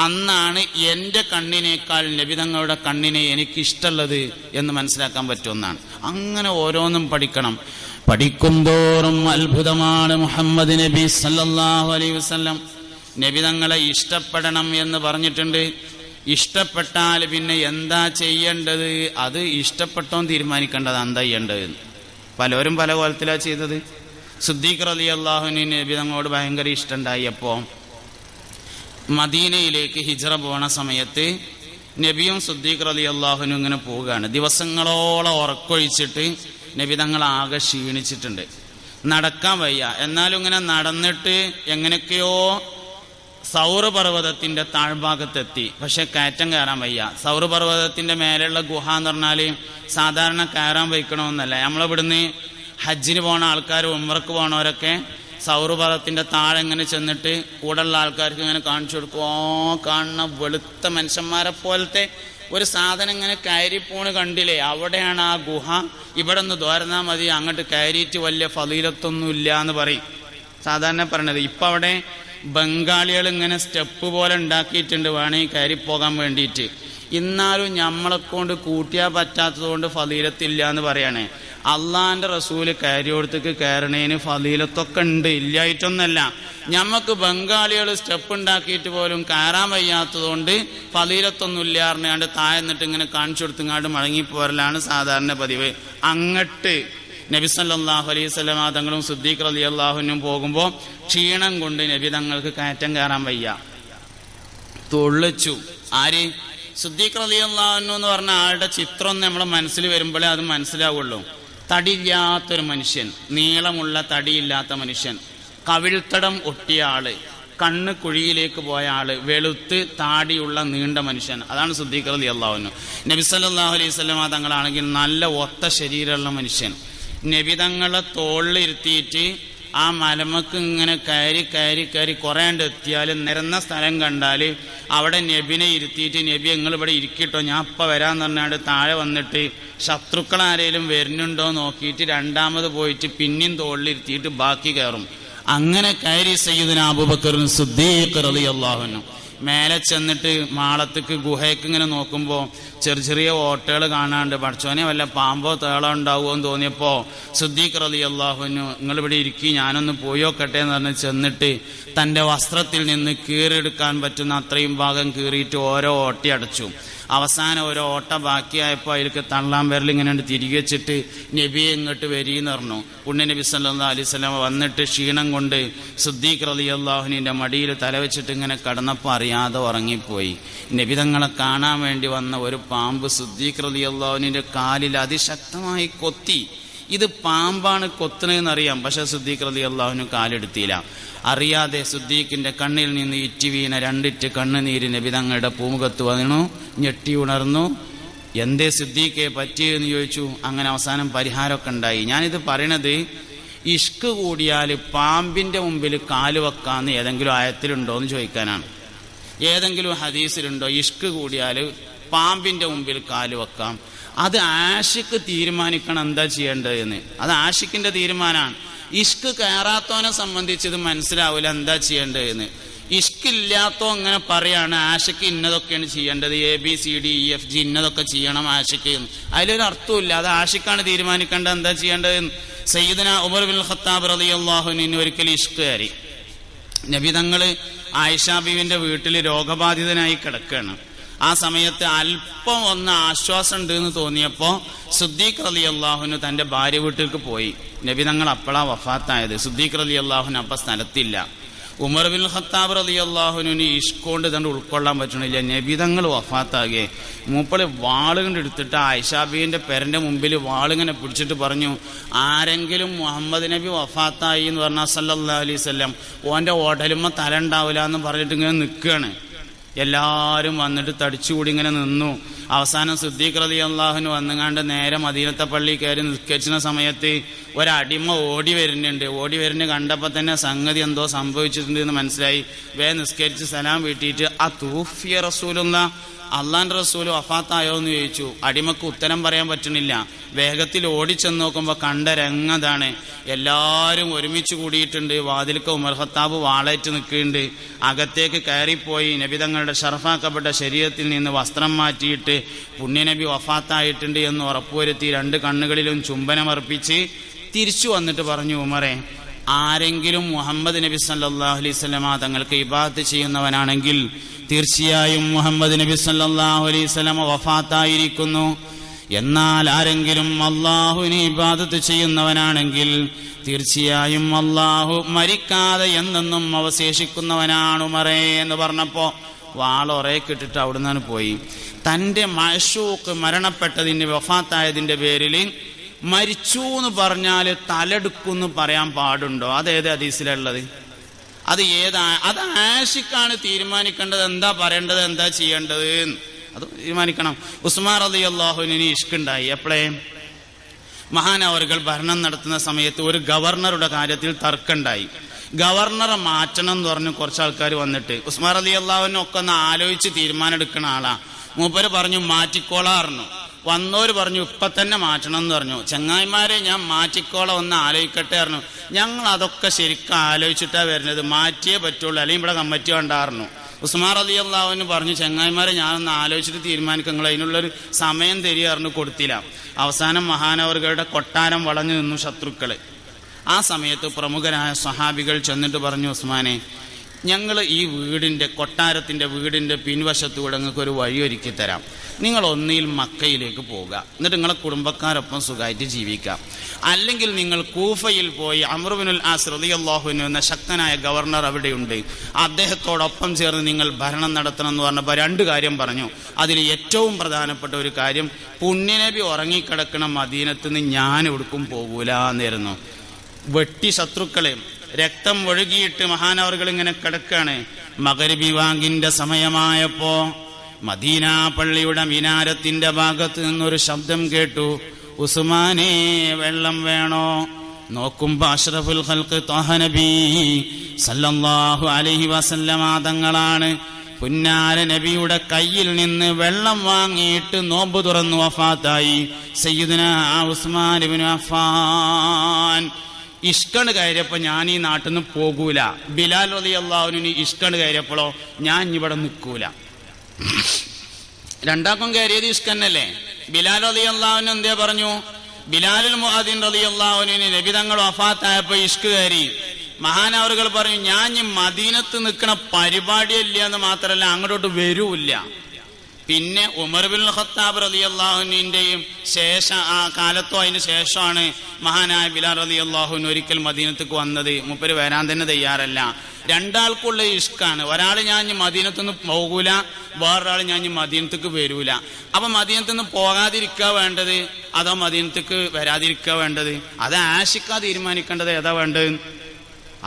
അന്നാണ് എൻ്റെ കണ്ണിനേക്കാൾ നബിതങ്ങളുടെ കണ്ണിനെ എനിക്കിഷ്ടമുള്ളത് എന്ന് മനസ്സിലാക്കാൻ പറ്റുമെന്നാണ്. അങ്ങനെ ഓരോന്നും പഠിക്കണം. പഠിക്കും തോറും അത്ഭുതമാണ്. മുഹമ്മദ് നബി സല്ലല്ലാഹു അലൈഹി വസല്ലം നബിതങ്ങളെ ഇഷ്ടപ്പെടണം എന്ന് പറഞ്ഞിട്ടുണ്ട്. ഇഷ്ടപ്പെട്ടാൽ പിന്നെ എന്താ ചെയ്യേണ്ടത്? അത് ഇഷ്ടപ്പെട്ടോൻ തീരുമാനിക്കേണ്ടത് എന്താ ചെയ്യേണ്ടത്. പലരും പല കോലത്തിലാണ് ചെയ്തത്. സിദ്ദീഖ് റളിയല്ലാഹു അൻഹു നബി തങ്ങളോട് ഭയങ്കര ഇഷ്ടമുണ്ടായപ്പോൾ മദീനയിലേക്ക് ഹിജ്റ പോണ സമയത്ത് നബിയും സിദ്ദീഖ് റളിയല്ലാഹുവിനും ഇങ്ങനെ പോവുകയാണ്. ദിവസങ്ങളോളം ഉറക്കൊഴിച്ചിട്ട് നബി തങ്ങൾ ആകെ ക്ഷീണിച്ചിട്ടുണ്ട്, നടക്കാൻ വയ്യ. എന്നാലും ഇങ്ങനെ നടന്നിട്ട് എങ്ങനെയൊക്കെയോ സൗർ പർവ്വതത്തിൻ്റെ താഴ്ഭാഗത്തെത്തി. പക്ഷെ കയറ്റം കയറാൻ വയ്യ. സൗർ പർവ്വതത്തിൻ്റെ മേലെയുള്ള ഗുഹ എന്ന് പറഞ്ഞാൽ സാധാരണ കയറാൻ വയ്ക്കണമെന്നല്ല. നമ്മളിവിടുന്ന് ഹജ്ജിന് പോണ ആൾക്കാർ, ഉംറക്ക് പോണവരൊക്കെ സൗർ പർവ്വതത്തിൻ്റെ താഴെ ഇങ്ങനെ ചെന്നിട്ട് കൂടെയുള്ള ആൾക്കാർക്ക് ഇങ്ങനെ കാണിച്ചു കൊടുക്കും. കാണുന്ന വെളുത്ത മനുഷ്യന്മാരെ പോലത്തെ ഒരു സാധനം ഇങ്ങനെ കയറിപ്പോണ് കണ്ടില്ലേ, അവിടെയാണ് ആ ഗുഹ. ഇവിടെ നിന്ന് തോരുന്നാൽ മതി, അങ്ങോട്ട് കയറിയിട്ട് വലിയ ഫളീലത്തൊന്നും ഇല്ല എന്ന് പറയും സാധാരണ പറയണത്. ഇപ്പം അവിടെ ബംഗാളികൾ ഇങ്ങനെ സ്റ്റെപ്പ് പോലെ ഉണ്ടാക്കിയിട്ടുണ്ട് വേണമെങ്കിൽ കയറിപ്പോകാൻ വേണ്ടിയിട്ട്. എന്നാലും നമ്മളെക്കൊണ്ട് കൂട്ടിയാൽ പറ്റാത്തത് കൊണ്ട് ഫളീലത്തില്ല എന്ന് പറയാണ്. അള്ളാന്റെ റസൂല് കയറിയോടത്തേക്ക് കയറണേന് ഫളീലത്തൊക്കെ ഉണ്ട്, ഇല്ലായിട്ടൊന്നല്ല. ഞമ്മക്ക് ബംഗാളികൾ സ്റ്റെപ്പ് ഉണ്ടാക്കിയിട്ട് പോലും കയറാൻ വയ്യാത്തത് കൊണ്ട് ഫളീലത്തൊന്നും ഇല്ല അറിഞ്ഞാണ്ട് താഴെ നിന്നിട്ട് ഇങ്ങനെ കാണിച്ചു കൊടുത്തങ്ങാണ്ട് മടങ്ങിപ്പോരലാണ് സാധാരണ പതിവ്. അങ്ങട്ട് നബി സല്ലല്ലാഹു അലൈഹി വസല്ലം തങ്ങളും സിദ്ദീഖ് റളിയല്ലാഹുവിനും പോകുമ്പോൾ ക്ഷീണം കൊണ്ട് നബി തങ്ങൾക്ക് കയറ്റം കയറാൻ വയ്യ, തൊള്ളിച്ചു. ആര്? സിദ്ദീഖ് റളിയല്ലാഹു എന്ന് പറഞ്ഞ ആളുടെ ചിത്രം നമ്മളെ മനസ്സിൽ വരുമ്പോഴേ അത് മനസ്സിലാവുള്ളൂ. തടിയില്ലാത്തൊരു മനുഷ്യൻ, നീളമുള്ള തടിയില്ലാത്ത മനുഷ്യൻ, കവിൾത്തടം ഒട്ടിയ ആള്, കണ്ണ് കുഴിയിലേക്ക് പോയ ആള്, വെളുത്ത് താടിയുള്ള നീണ്ട മനുഷ്യൻ, അതാണ് സിദ്ദീഖ് റളിയല്ലാഹു. നബി സല്ലല്ലാഹു അലൈഹി വസല്ലം തങ്ങളാണെങ്കിൽ നല്ല ഒത്ത ശരീരമുള്ള മനുഷ്യൻ. നബി തങ്ങളെ തോളിലിരുത്തിയിട്ട് ആ മലമക്ക് ഇങ്ങനെ കയറി കയറി കയറി കുറേണ്ട് എത്തിയാൽ നിരന്ന സ്ഥലം കണ്ടാൽ അവിടെ നബിനെ ഇരുത്തിയിട്ട് നബി നിങ്ങൾ ഇവിടെ ഇരിക്കട്ടോ ഞാൻ അപ്പം വരാമെന്ന് പറഞ്ഞാണ്ട് താഴെ വന്നിട്ട് ശത്രുക്കൾ ആരെങ്കിലും വരുന്നുണ്ടോ നോക്കിയിട്ട് രണ്ടാമത് പോയിട്ട് പിന്നെയും തോളിലിരുത്തിയിട്ട് ബാക്കി കയറും. അങ്ങനെ കയറി സയ്യിദുനാ അബൂബക്കർ സിദ്ദീഖ് റളിയല്ലാഹു അൻഹു മേലെ ചെന്നിട്ട് മാളത്തേക്ക് ഗുഹയ്ക്ക് ഇങ്ങനെ നോക്കുമ്പോൾ ചെറിയ ഓട്ടകൾ കാണാണ്ട് പഠിച്ചോനെ വല്ല പാമ്പോ തേളോ ഉണ്ടാവുമോ എന്ന് തോന്നിയപ്പോൾ സിദ്ദീഖ് റളിയല്ലാഹു അൻഹു നിങ്ങളിവിടെ ഇരിക്കി ഞാനൊന്ന് പോയോക്കട്ടെ എന്ന് പറഞ്ഞ് ചെന്നിട്ട് തൻ്റെ വസ്ത്രത്തിൽ നിന്ന് കീറിയെടുക്കാൻ പറ്റുന്ന അത്രയും ഭാഗം കീറിയിട്ട് ഓരോ ഓട്ടി അടച്ചു. അവസാനം ഓരോ ഓട്ട ബാക്കിയായപ്പോൾ അതിലേക്ക് തള്ളാൻ വിരൽ ഇങ്ങനെ തിരികെ വെച്ചിട്ട് നബിയെ ഇങ്ങോട്ട് വരീന്ന് പറഞ്ഞു. പുണ്യ നബി സല്ലല്ലാഹു അലൈഹി വസല്ലം വന്നിട്ട് ക്ഷീണം കൊണ്ട് സിദ്ദീഖ് റളിയല്ലാഹുവിന്റെ മടിയിൽ തലവെച്ചിട്ട് ഇങ്ങനെ കടന്നപ്പോൾ അറിയാതെ ഉറങ്ങിപ്പോയി. നബി തങ്ങളെ കാണാൻ വേണ്ടി വന്ന ഒരു പാമ്പ് സിദ്ദീഖ് റളിയല്ലാഹുവിന്റെ കാലിൽ അതിശക്തമായി കൊത്തി. ഇത് പാമ്പാണ് കൊത്തുന്നതെന്നറിയാം, പക്ഷെ സിദ്ദീഖ് റളിയല്ലാഹുവിന് കാലെടുത്തില്ല. അറിയാതെ സിദ്ദീഖിന്റെ കണ്ണിൽ നിന്ന് ഇറ്റി വീണ രണ്ടിറ്റ് കണ്ണുനീര് നബി തങ്ങളുടെ പൂമുഖത്ത് വന്നു. ഞെട്ടി ഉണർന്നു. എന്തേ സിദ്ദീഖെ പറ്റിയെന്ന് ചോദിച്ചു. അങ്ങനെ അവസാനം പരിഹാരമൊക്കെ ഉണ്ടായി. ഞാനിത് പറയണത് ഇഷ്ക് കൂടിയാൽ പാമ്പിന്റെ മുമ്പിൽ കാല് വെക്കാന്ന് ഏതെങ്കിലും ആയത്തിലുണ്ടോ എന്ന് ചോദിക്കാനാണ്. ഏതെങ്കിലും ഹദീസിലുണ്ടോ ഇഷ്ക് കൂടിയാൽ പാമ്പിന്റെ മുമ്പിൽ കാല് വെക്കാം? അത് ആഷിക്ക് തീരുമാനിക്കണം എന്താ ചെയ്യേണ്ടതെന്ന്. അത് ആഷിക്കിന്റെ തീരുമാനമാണ്. ഇഷ്ക് കയറാത്തവനെ സംബന്ധിച്ച് ഇത് മനസ്സിലാവില്ല എന്താ ചെയ്യേണ്ടതെന്ന്. ഇഷ്കില്ലാത്തോ അങ്ങനെ പറയാണ് ആഷിക്ക് ഇന്നതൊക്കെയാണ് ചെയ്യേണ്ടത്, ABCDEFG ഇന്നതൊക്കെ ചെയ്യണം ആഷിക്ക് എന്ന്. അതിലൊരു അർത്ഥമില്ല. അത് ആഷിക്കാണ് തീരുമാനിക്കേണ്ടത് എന്താ ചെയ്യേണ്ടതെന്ന്. സയ്യിദുനാ ഉമർ ബിൻ ഖത്താബ് റളിയല്ലാഹു അൻഹു ഒരിക്കൽ ഇഷ്ക് കയറി. നബി തങ്ങള് ആയിഷ ബീവിന്റെ വീട്ടിൽ രോഗബാധിതനായി കിടക്കുകയാണ്. ആ സമയത്ത് അല്പം ഒന്ന് ആശ്വാസം ഉണ്ട് എന്ന് തോന്നിയപ്പോൾ സിദ്ദീഖ് റളിയല്ലാഹു അൻഹു തന്റെ ഭാര്യ വീട്ടിലേക്ക് പോയി. നബി തങ്ങൾ അപ്പോഴാ വഫാത്തായത്. സിദ്ദീഖ് റളിയല്ലാഹു അൻഹു അപ്പം സ്ഥലത്തില്ല. ഉമർ ബിൻ ഖത്താബ് റളിയല്ലാഹു അൻഹുവിന് ഇഷ്കൊണ്ട് തന്നെ ഉൾക്കൊള്ളാൻ പറ്റണില്ല. നബി തങ്ങൾ വഫാത്താകെ മൂപ്പള് വാളുകൊണ്ട് എടുത്തിട്ട് ആയിഷാബീന്റെ പെരന്റെ മുമ്പിൽ വാളിങ്ങനെ പിടിച്ചിട്ട് പറഞ്ഞു, ആരെങ്കിലും മുഹമ്മദ് നബി വഫാത്തായി എന്ന് പറഞ്ഞാൽ സല്ലല്ലാഹു അലൈഹി വസല്ലം ഓന്റെ ഓടലുമ്മ തല ഉണ്ടാവില്ല എന്ന് പറഞ്ഞിട്ട് ഇങ്ങനെ നിൽക്കുകയാണ്. എല്ലാവരും വന്നിട്ട് തടിച്ചുകൂടി ഇങ്ങനെ നിന്നു. അവസാനം സിദ്ദീഖ് റളിയല്ലാഹു അൻഹു വന്നുകാണ്ട് നേരെ മദീനത്തെ പള്ളി കയറി നിസ്കരിക്കുന്ന സമയത്ത് ഒരടിമ ഓടി വരുന്നുണ്ട് കണ്ടപ്പോൾ തന്നെ സംഗതി എന്തോ സംഭവിച്ചിട്ടുണ്ട് എന്ന് മനസ്സിലായി. നിസ്കരിച്ച് സലാം വീട്ടിയിട്ട് ആ തൂഫിയ റസൂലുള്ളാഹ് അള്ളാന്റെ റസൂൽ വഫാത്തായോ എന്ന് ചോദിച്ചു. അടിമക്ക് ഉത്തരം പറയാൻ പറ്റണില്ല. വേഗത്തിൽ ഓടിച്ചെന്ന് നോക്കുമ്പോൾ കണ്ട രംഗതാണ്. എല്ലാവരും ഒരുമിച്ച് കൂടിയിട്ടുണ്ട്. വാതിൽക്ക് ഉമർ ഖത്താബ് വാളേറ്റ് നിൽക്കുന്നുണ്ട്. അകത്തേക്ക് കയറിപ്പോയി നബി തങ്ങളുടെ ഷറഫാക്കപ്പെട്ട ശരീരത്തിൽ നിന്ന് വസ്ത്രം മാറ്റിയിട്ട് പുണ്യനബി വഫാത്തായിട്ടുണ്ട് എന്ന് ഉറപ്പുവരുത്തി 2 കണ്ണുകളിലും ചുംബനമർപ്പിച്ച് തിരിച്ചു വന്നിട്ട് പറഞ്ഞു, ഉമറെ, ആരെങ്കിലും മുഹമ്മദ് നബി സല്ലല്ലാഹു അലൈഹി വസല്ലം തങ്ങൾക്ക് ഇബാദത്ത് ചെയ്യുന്നവനാണെങ്കിൽ തീർച്ചയായും മുഹമ്മദ് നബി സല്ലല്ലാഹു അലൈഹി വസല്ലം വഫാത്തായിരിക്കുന്നു. എന്നാൽ ആരെങ്കിലും അള്ളാഹുവിനെ ഇബാദത്ത് ചെയ്യുന്നവനാണെങ്കിൽ തീർച്ചയായും അള്ളാഹു മരിക്കാതെ എന്നെന്നും അവശേഷിക്കുന്നവനാണ് ഉമറേ എന്ന് പറഞ്ഞപ്പോൾ വാളൊറേക്കിട്ടിട്ട് അവിടെ നിന്നാണ് പോയി. തൻ്റെ മഅ്ശൂഖ് മരണപ്പെട്ടതിൻ്റെ വഫാത്തായതിൻ്റെ പേരിൽ മരിച്ചു എന്ന് പറഞ്ഞാൽ തലെടുക്കുമെന്ന് പറയാൻ പാടുണ്ടോ? അതേത് ഹദീസിലുള്ളത്? അത് ആശിക്കാണ് തീരുമാനിക്കേണ്ടത്. എന്താ പറയേണ്ടത്, എന്താ ചെയ്യേണ്ടത് അത് തീരുമാനിക്കണം. ഉസ്മാൻ റളിയല്ലാഹുവിന് ഇഷ്കുണ്ടായി. എപ്പോഴേ? മഹാനവറുകൾ ഭരണം നടത്തുന്ന സമയത്ത് ഒരു ഗവർണറുടെ കാര്യത്തിൽ തർക്കമുണ്ടായി. ഗവർണറെ മാറ്റണം എന്ന് പറഞ്ഞ് കുറച്ച് ആൾക്കാർ വന്നിട്ട് ഉസ്മാൻ റളിയല്ലാഹുവിനെ ഒക്കെ ഒന്ന് ആലോചിച്ച് തീരുമാനം എടുക്കുന്ന ആളാ. മൂപ്പര് പറഞ്ഞു മാറ്റിക്കോളാറുന്നു. വന്നോര് പറഞ്ഞു ഇപ്പം തന്നെ മാറ്റണം എന്ന് പറഞ്ഞു. ചങ്ങായിമാരെ ഞാൻ മാറ്റിക്കോളാം, ഒന്ന് ആലോചിക്കട്ടെ പറഞ്ഞു. ഞങ്ങൾ അതൊക്കെ ശരിക്കും ആലോചിച്ചിട്ടാണ് വരുന്നത്, മാറ്റിയേ പറ്റുള്ളൂ, അല്ലെങ്കിൽ ഇവിടെ കമ്മിറ്റി വേണ്ടായിരുന്നു. ഉസ്മാൻ റളിയല്ലാഹു പറഞ്ഞു ചങ്ങായിമാരെ ഞാനൊന്ന് ആലോചിച്ചിട്ട് തീരുമാനിക്കും, നിങ്ങൾ അതിനുള്ളൊരു സമയം തരികയായിരുന്നു. കൊടുത്തില്ല. അവസാനം മഹാനവറുകളുടെ കൊട്ടാരം വളഞ്ഞു നിന്നു ശത്രുക്കള്. ആ സമയത്ത് പ്രമുഖരായ സ്വഹാബികൾ ചെന്നിട്ട് പറഞ്ഞു, ഉസ്മാനെ, ഞങ്ങൾ ഈ കൊട്ടാരത്തിൻ്റെ വീടിൻ്റെ പിൻവശത്തൂടെ നിങ്ങൾക്ക് ഒരു വഴി ഒരുക്കി തരാം. നിങ്ങൾ ഒന്നിൽ മക്കയിലേക്ക് പോവുക, എന്നിട്ട് നിങ്ങളെ കുടുംബക്കാരൊപ്പം സുഖമായിട്ട് ജീവിക്കാം. അല്ലെങ്കിൽ നിങ്ങൾ കൂഫയിൽ പോയി അംർ ഇബ്നുൽ ആസ് റളിയല്ലാഹു അൻഹു എന്ന ശക്തനായ ഗവർണർ അവിടെയുണ്ട്, അദ്ദേഹത്തോടൊപ്പം ചേർന്ന് നിങ്ങൾ ഭരണം നടത്തണം എന്ന് പറഞ്ഞപ്പോൾ രണ്ട് കാര്യം പറഞ്ഞു. അതിൽ ഏറ്റവും പ്രധാനപ്പെട്ട ഒരു കാര്യം, പുണ്യനബി ഉറങ്ങിക്കിടക്കണ മദീനത്ത് നിന്ന് ഞാൻ എവിടേക്കും പോകൂല എന്നായിരുന്നു. വെട്ടി ശത്രുക്കളെ രക്തം ഒഴുകിയിട്ട് മഹാനവറുകൾ ഇങ്ങനെ കിടക്കാണ്. മഗ്‌രിബി ബാങ്കിന്റെ സമയമായപ്പോ മദീന പള്ളിയുടെ മിനാരത്തിന്റെ ഭാഗത്ത് നിന്നൊരു ശബ്ദം കേട്ടു, ഉസ്മാനേ വെള്ളം വേണോ? നോക്കുമ്പോ അഷ്റഫുൽ ഖൽഖ് ത്വാഹ നബി സല്ലല്ലാഹു അലൈഹി വസല്ലമ തങ്ങളാണ്. പുന്നാര നബിയുടെ കയ്യിൽ നിന്ന് വെള്ളം വാങ്ങിയിട്ട് നോമ്പ് തുറന്നു വഫാത്തായി സയ്യിദുനാ ഉസ്മാൻ ഇബ്നു അഫ്ഫാൻ. ഇഷ്കണ് കയറിയപ്പോൾ ഞാൻ ഈ നാട്ടിൽ നിന്ന് പോകൂല. ബിലാൽ റളിയല്ലാഹുവിന് ഇഷ്കണ് കയറിയപ്പോഴോ ഞാൻ ഇവിടെ നിൽക്കൂല. രണ്ടാക്കും കയറിയത് ഇഷ്കന്നല്ലേ. ബിലാൽ റളിയല്ലാഹുവിന് എന്തേ പറഞ്ഞു? ബിലാലുൽ മുഅദ്ദിൻ റളിയല്ലാഹുവിന് നബി തങ്ങൾ വഫാത്തായപ്പോൾ ഇഷ്ക് കയറി. മഹാനവറുകൾ പറഞ്ഞു ഞാൻ ഈ മദീനത്ത് നിൽക്കണ പരിപാടിയില്ല എന്ന് മാത്രമല്ല അങ്ങോട്ട് വരൂല്ല. പിന്നെ ഉമർ ഇബ്നുൽ ഖത്താബ് റളിയല്ലാഹുവിന്റെയും ശേഷം ആ കാലത്തോ അതിന് ശേഷമാണ് മഹാനായ ബിലാൽ റളിയല്ലാഹുവിന് ഒരിക്കൽ മദീനത്തേക്ക് വന്നത്. മൂപ്പര് വരാൻ തന്നെ തയ്യാറല്ല. രണ്ടാൾക്കുള്ള ഇഷ്കാണ്. ഒരാൾ ഞാൻ മദീനത്തു നിന്ന് പോകൂല, വേറൊരാൾ ഞാൻ മദീനത്തേക്ക് വരൂല. അപ്പൊ മദീനത്തു നിന്ന് പോകാതിരിക്കുക വേണ്ടത് അതോ മദീനത്തേക്ക് വരാതിരിക്കുക വേണ്ടത്? അത് ആശിക്കാ തീരുമാനിക്കേണ്ടത് ഏതാ വേണ്ടത്?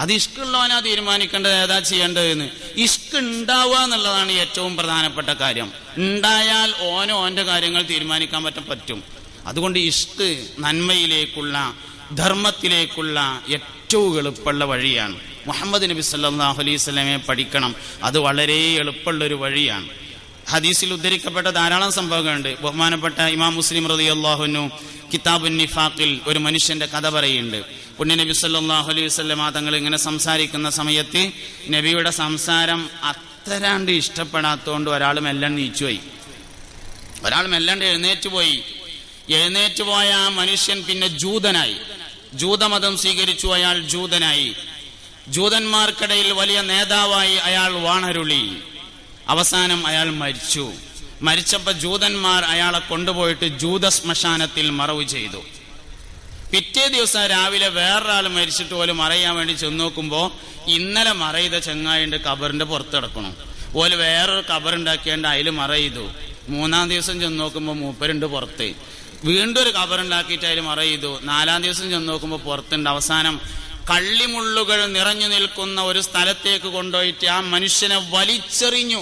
അത് ഇഷ്കുള്ളവനാ തീരുമാനിക്കേണ്ടത് ഏതാ ചെയ്യേണ്ടതെന്ന്. ഇഷ്ക് ഉണ്ടാവുക എന്നുള്ളതാണ് ഏറ്റവും പ്രധാനപ്പെട്ട കാര്യം. ഉണ്ടായാൽ ഓന്റെ കാര്യങ്ങൾ തീരുമാനിക്കാൻ പറ്റും. അതുകൊണ്ട് ഇഷ്ക് നന്മയിലേക്കുള്ള ധർമ്മത്തിലേക്കുള്ള ഏറ്റവും എളുപ്പമുള്ള വഴിയാണ്. മുഹമ്മദ് നബി സല്ലല്ലാഹു അലൈഹി വസല്ലമയെ പഠിക്കണം. അത് വളരെ എളുപ്പമുള്ളൊരു വഴിയാണ്. ഹദീസിൽ ഉദ്ധരിക്കപ്പെട്ട ധാരാളം സംഭവങ്ങളുണ്ട്. ബഹുമാനപ്പെട്ട ഇമാം മുസ്ലിം റളിയല്ലാഹു അൻഹു കിതാബുൻ നിഫാഖിൽ ഒരു മനുഷ്യന്റെ കഥ പറയുന്നുണ്ട്. പുണ്യ നബി സല്ലല്ലാഹു അലൈഹി വസല്ലമ തങ്ങൾ ഇങ്ങനെ സംസാരിക്കുന്ന സമയത്ത് നബിയുടെ സംസാരം അത്രണ്ട് ഇഷ്ടപ്പെടാത്തതുകൊണ്ട് ഒരാൾ മെല്ലൻ നീച്ചുപോയി. ഒരാൾ മെല്ലണ്ട് എഴുന്നേറ്റ് പോയ ആ മനുഷ്യൻ പിന്നെ ജൂതനായി. ജൂതമതം സ്വീകരിച്ചു. അയാൾ ജൂതനായി. ജൂതന്മാർക്കിടയിൽ വലിയ നേതാവായി അയാൾ വാണരുളി. അവസാനം അയാൾ മരിച്ചു. മരിച്ചപ്പോൾ ജൂതന്മാർ അയാളെ കൊണ്ടുപോയിട്ട് ജൂത ശ്മശാനത്തിൽ മറവ് ചെയ്തു. പിറ്റേ ദിവസം രാവിലെ വേറൊരാൾ മരിച്ചിട്ട് പോലും മറയാൻ വേണ്ടി ചെന്ന് നോക്കുമ്പോൾ ഇന്നലെ മറയിത ചെങ്ങായിണ്ട് കബറിന്റെ പുറത്ത് കിടക്കണം. ഓല് വേറൊരു കബറുണ്ടാക്കിയാണ്ട് അതിൽ മറയിതു. മൂന്നാം ദിവസം ചെന്ന് നോക്കുമ്പോൾ മൂപ്പരുണ്ട് പുറത്ത്. വീണ്ടും ഒരു കബറുണ്ടാക്കിയിട്ട് അതിൽ മറയിതു. നാലാം ദിവസം ചെന്ന് നോക്കുമ്പോൾ പുറത്തുണ്ട്. അവസാനം കള്ളിമുള്ളുകൾ നിറഞ്ഞു നിൽക്കുന്ന ഒരു സ്ഥലത്തേക്ക് കൊണ്ടുപോയിട്ട് ആ മനുഷ്യനെ വലിച്ചെറിഞ്ഞു.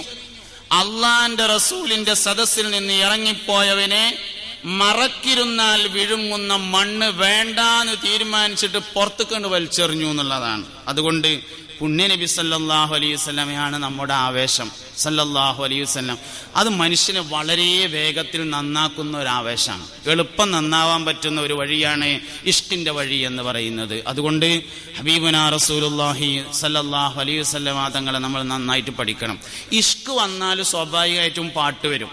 അള്ളാന്റെ റസൂലിന്റെ സദസ്സിൽ നിന്ന് ഇറങ്ങിപ്പോയവനെ മറക്കിരുന്നാൽ വിഴുങ്ങുന്ന മണ്ണ് വേണ്ടാന്ന് തീരുമാനിച്ചിട്ട് പുറത്തുകൊണ്ട് വലിച്ചെറിഞ്ഞു എന്നുള്ളതാണ്. അതുകൊണ്ട് പുണ്യനബി സല്ലല്ലാഹു അലൈഹി വസല്ലമയാണ് നമ്മുടെ ആവേശം. സല്ലല്ലാഹു അലൈഹി വസല്ലം അത് മനുഷ്യനെ വളരെ വേഗത്തിൽ നന്നാക്കുന്ന ഒരു ആവേശമാണ്. എളുപ്പം നന്നാവാൻ പറ്റുന്ന ഒരു വഴിയാണ് ഇഷ്കിന്റെ വഴി എന്ന് പറയുന്നത്. അതുകൊണ്ട് ഹബീബുനാ റസൂലുള്ളാഹി സല്ലല്ലാഹു അലൈഹി വസല്ലമ തങ്ങളെ നമ്മൾ നന്നായിട്ട് പഠിക്കണം. ഇഷ്ക് വന്നാൽ സ്വാഭാവികമായിട്ടും പാട്ട് വരും.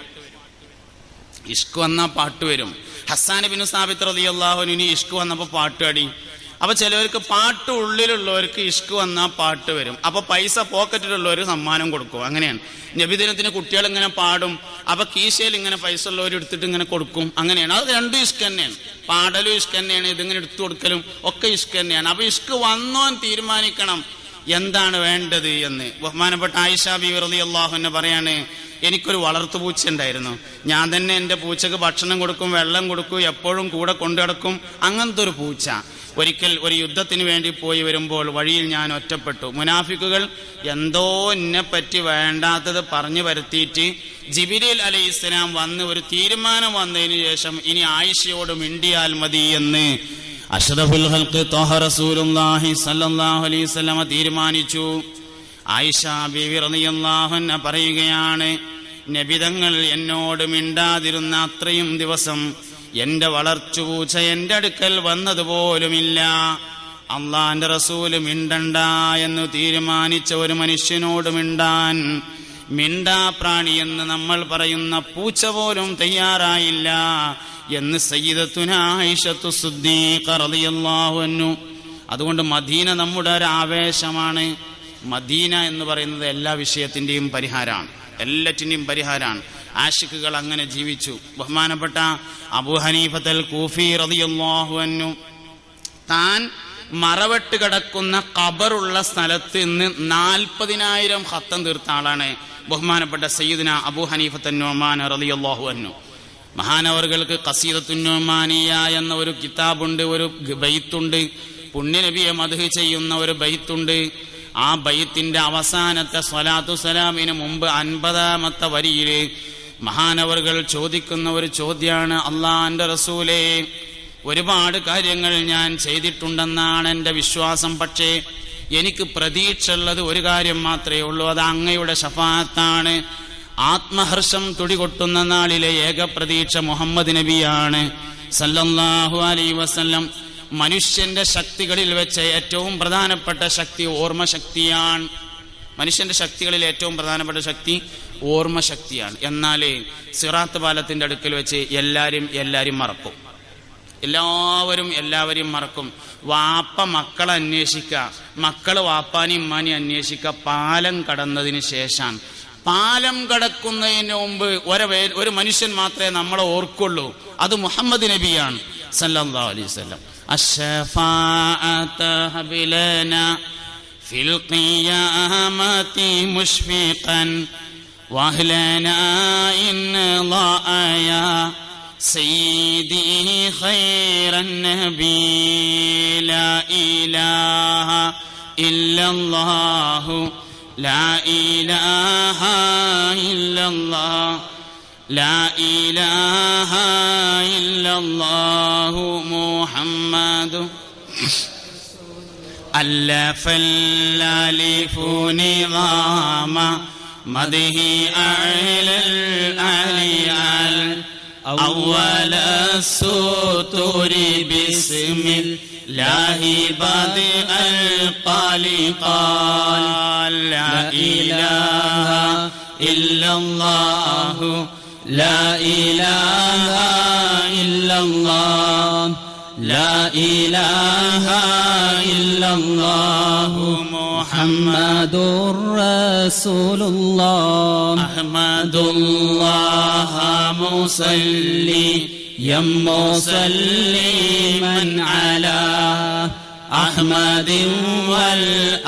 ഇഷ്ക് വന്നാൽ പാട്ട് വരും. ഹസ്സാൻ ഇബ്നു സാബിത്ത് റളിയല്ലാഹു അൻഹു ഇഷ്ക് വന്നപ്പോൾ പാട്ട് പാടി. അപ്പൊ ചിലവർക്ക് പാട്ട് ഉള്ളിലുള്ളവർക്ക് ഇഷ്ക് വന്നാൽ പാട്ട് വരും. അപ്പൊ പൈസ പോക്കറ്റിലുള്ളവർ സമ്മാനം കൊടുക്കും. അങ്ങനെയാണ് നബിദിനത്തിന് കുട്ടികൾ ഇങ്ങനെ പാടും. അപ്പൊ കീശയിൽ ഇങ്ങനെ പൈസ ഉള്ളവർ എടുത്തിട്ട് ഇങ്ങനെ കൊടുക്കും. അങ്ങനെയാണ്. അത് രണ്ടും ഇഷ്ക് തന്നെയാണ്. പാടലും ഇഷ്ക് തന്നെയാണ്, ഇതിങ്ങനെ എടുത്തു കൊടുക്കലും ഒക്കെ ഇഷ്ക് തന്നെയാണ്. അപ്പൊ ഇഷ്ക് വന്നോൻ തീരുമാനിക്കണം എന്താണ് വേണ്ടത് എന്ന്. ബഹുമാനപ്പെട്ട ആയിഷ ബീവി റളിയല്ലാഹു അൻഹ പറയാണ്, എനിക്കൊരു വളർത്തു പൂച്ച ഉണ്ടായിരുന്നു. ഞാൻ തന്നെ എൻ്റെ പൂച്ചക്ക് ഭക്ഷണം കൊടുക്കും, വെള്ളം കൊടുക്കും, എപ്പോഴും കൂടെ കൊണ്ടു നടക്കും. അങ്ങനത്തെ ഒരു പൂച്ച ഒരിക്കൽ ഒരു യുദ്ധത്തിന് വേണ്ടി പോയി വരുമ്പോൾ വഴിയിൽ ഞാൻ ഒറ്റപ്പെട്ടു. മുനാഫിക്കുകൾ എന്തോ എന്നെപ്പറ്റി വേണ്ടാത്തത് പറഞ്ഞു വരുത്തിയിട്ട് ജിബ്രീൽ അലൈഹിസ്സലാം വന്ന് ഒരു തീരുമാനം വന്നതിന് ശേഷം ഇനി ആയിഷയോട് മിണ്ടിയാൽ മതി എന്ന് അഷ്റഫുൽ ഖൽഖ് ത്വഹ റസൂലുള്ളാഹി സ്വല്ലല്ലാഹു അലൈഹി വസല്ലം തീരുമാനിച്ചു. ആയിഷ ബീവി റളിയല്ലാഹു അൻഹ പറയുകയാണ്, നബിതങ്ങൾ എന്നോട് മിണ്ടാതിരുന്ന അത്രയും ദിവസം എന്റെ വളർച്ചുപൂച്ച എന്റെ അടുക്കൽ വന്നതുപോലുമില്ല. അള്ളാന്റെ റസൂല് മിണ്ടണ്ട എന്ന് തീരുമാനിച്ച ഒരു മനുഷ്യനോട് മിണ്ടാൻ, മിണ്ടാ പ്രാണി എന്ന് നമ്മൾ പറയുന്ന പൂച്ച പോലും തയ്യാറായില്ല എന്ന് സയ്യിദത്തുനാ ആയിഷത്തു സിദ്ദീഖ റളിയല്ലാഹു അൻഹു. അതുകൊണ്ട് മദീന നമ്മുടെ ഒരു ആവേശമാണ്. മദീന എന്ന് പറയുന്നത് എല്ലാ വിഷയത്തിന്റെയും പരിഹാരമാണ്, എല്ലാറ്റിന്റെയും പരിഹാരമാണ്. ആഷിഖുകൾ അങ്ങനെ ജീവിച്ചു. ബഹുമാനപ്പെട്ട അബൂ ഹനീഫത്തുൽ കൂഫി റളിയല്ലാഹു അൻഹു താൻ മറവെട്ട് കിടക്കുന്ന ഖബറുള്ള സ്ഥലത്ത് നിന്ന് 40,000 ഖത്തം തീർത്ത ആളാണ് ബഹുമാനപ്പെട്ട സയ്യിദുന അബൂ ഹനീഫത്തുൻ നുഅ്മാൻ റളിയല്ലാഹു അൻഹു. മഹാനവറുകൾക്ക് ഖസീദത്തുൻ നുഅ്മാനിയ എന്ന ഒരു കിതാബുണ്ട്, ഒരു ബൈത്തുണ്ട്. പുണ്യനബിയെ മദ്ഹ് ചെയ്യുന്ന ഒരു ബൈത്തുണ്ട്. ആ ബൈത്തിന്റെ അവസാനത്തെ സ്വലാത്തു സലാമിന് മുമ്പ് 50ാമത്തെ വരിയില് മഹാനവറുകൾ ചോദിക്കുന്ന ഒരു ചോദ്യമാണ്, അള്ളാന്റെ റസൂലേ, ഒരുപാട് കാര്യങ്ങൾ ഞാൻ ചെയ്തിട്ടുണ്ടെന്നാണ് എൻ്റെ വിശ്വാസം. പക്ഷേ എനിക്ക് പ്രതീക്ഷ ഉള്ളത് ഒരു കാര്യം മാത്രമേ ഉള്ളൂ, അത് അങ്ങയുടെ ശഫാഅത്താണ്. ആത്മഹർഷം തുടികൊട്ടുന്ന നാളിലെ ഏക പ്രതീക്ഷ മുഹമ്മദ് നബിയാണ് സല്ലല്ലാഹു അലൈഹി വസല്ലം. മനുഷ്യന്റെ ശക്തികളിൽ വെച്ച് ഏറ്റവും പ്രധാനപ്പെട്ട ശക്തി ഓർമ്മശക്തിയാണ്. മനുഷ്യന്റെ ശക്തികളിൽ ഏറ്റവും പ്രധാനപ്പെട്ട ശക്തി ഓർമ്മശക്തിയാണ്. എന്നാൽ സിറാത്ത് പാലത്തിന്റെ അടുക്കൽ വെച്ച് എല്ലാവരും മറക്കും. എല്ലാവരും മറക്കും. വാപ്പ മക്കളെ അന്വേഷിക്കുക, മക്കള് വാപ്പാനി ഉമ്മാനി അന്വേഷിക്കുക പാലം കടന്നതിന് ശേഷം. പാലം കടക്കുന്നതിന് മുമ്പ് ഒരു മനുഷ്യൻ മാത്രമേ നമ്മളെ ഓർക്കുള്ളൂ, അത് മുഹമ്മദ് നബിയാണ് സല്ലല്ലാഹു അലൈഹി വസല്ലം. അശ്ശഫാഅത ഹബിലനാ ഫിൽ ഖിയാമത്തി മുഷ്ഫിഖൻ വഹ്ലനാ ഇൻ ളാഅയാ സയ്യിദി ഖൈറൻ നബി ലാ ഇലാഹ ഇല്ലല്ലാഹു ലാ ഇലാഹ ഇല്ലല്ലാഹ് ലാ ഇലാഹ ഇല്ലല്ലാഹു മുഹമ്മദു അല്ലഫൽ അലിഫു നിദാമ മദ്ഹി അലൽ അലിയൽ അവല സുതുരി ബിസ്മില്ലാഹി ബദിഅൽ ഖാലിഖാൽ ലാ ഇലാഹ ഇല്ലല്ലാഹു ലാ ഇലാഹ ഇല്ലല്ലാഹ് ലാ ഇലാഹ ഇല്ലല്ലാഹു മുഹമ്മദുർ റസൂലുള്ളാഹ് അഹ്മദുല്ലാഹ മുസല്ലി മുസല്ലിമൻ അലാ അഹ്മദിൻ വൽ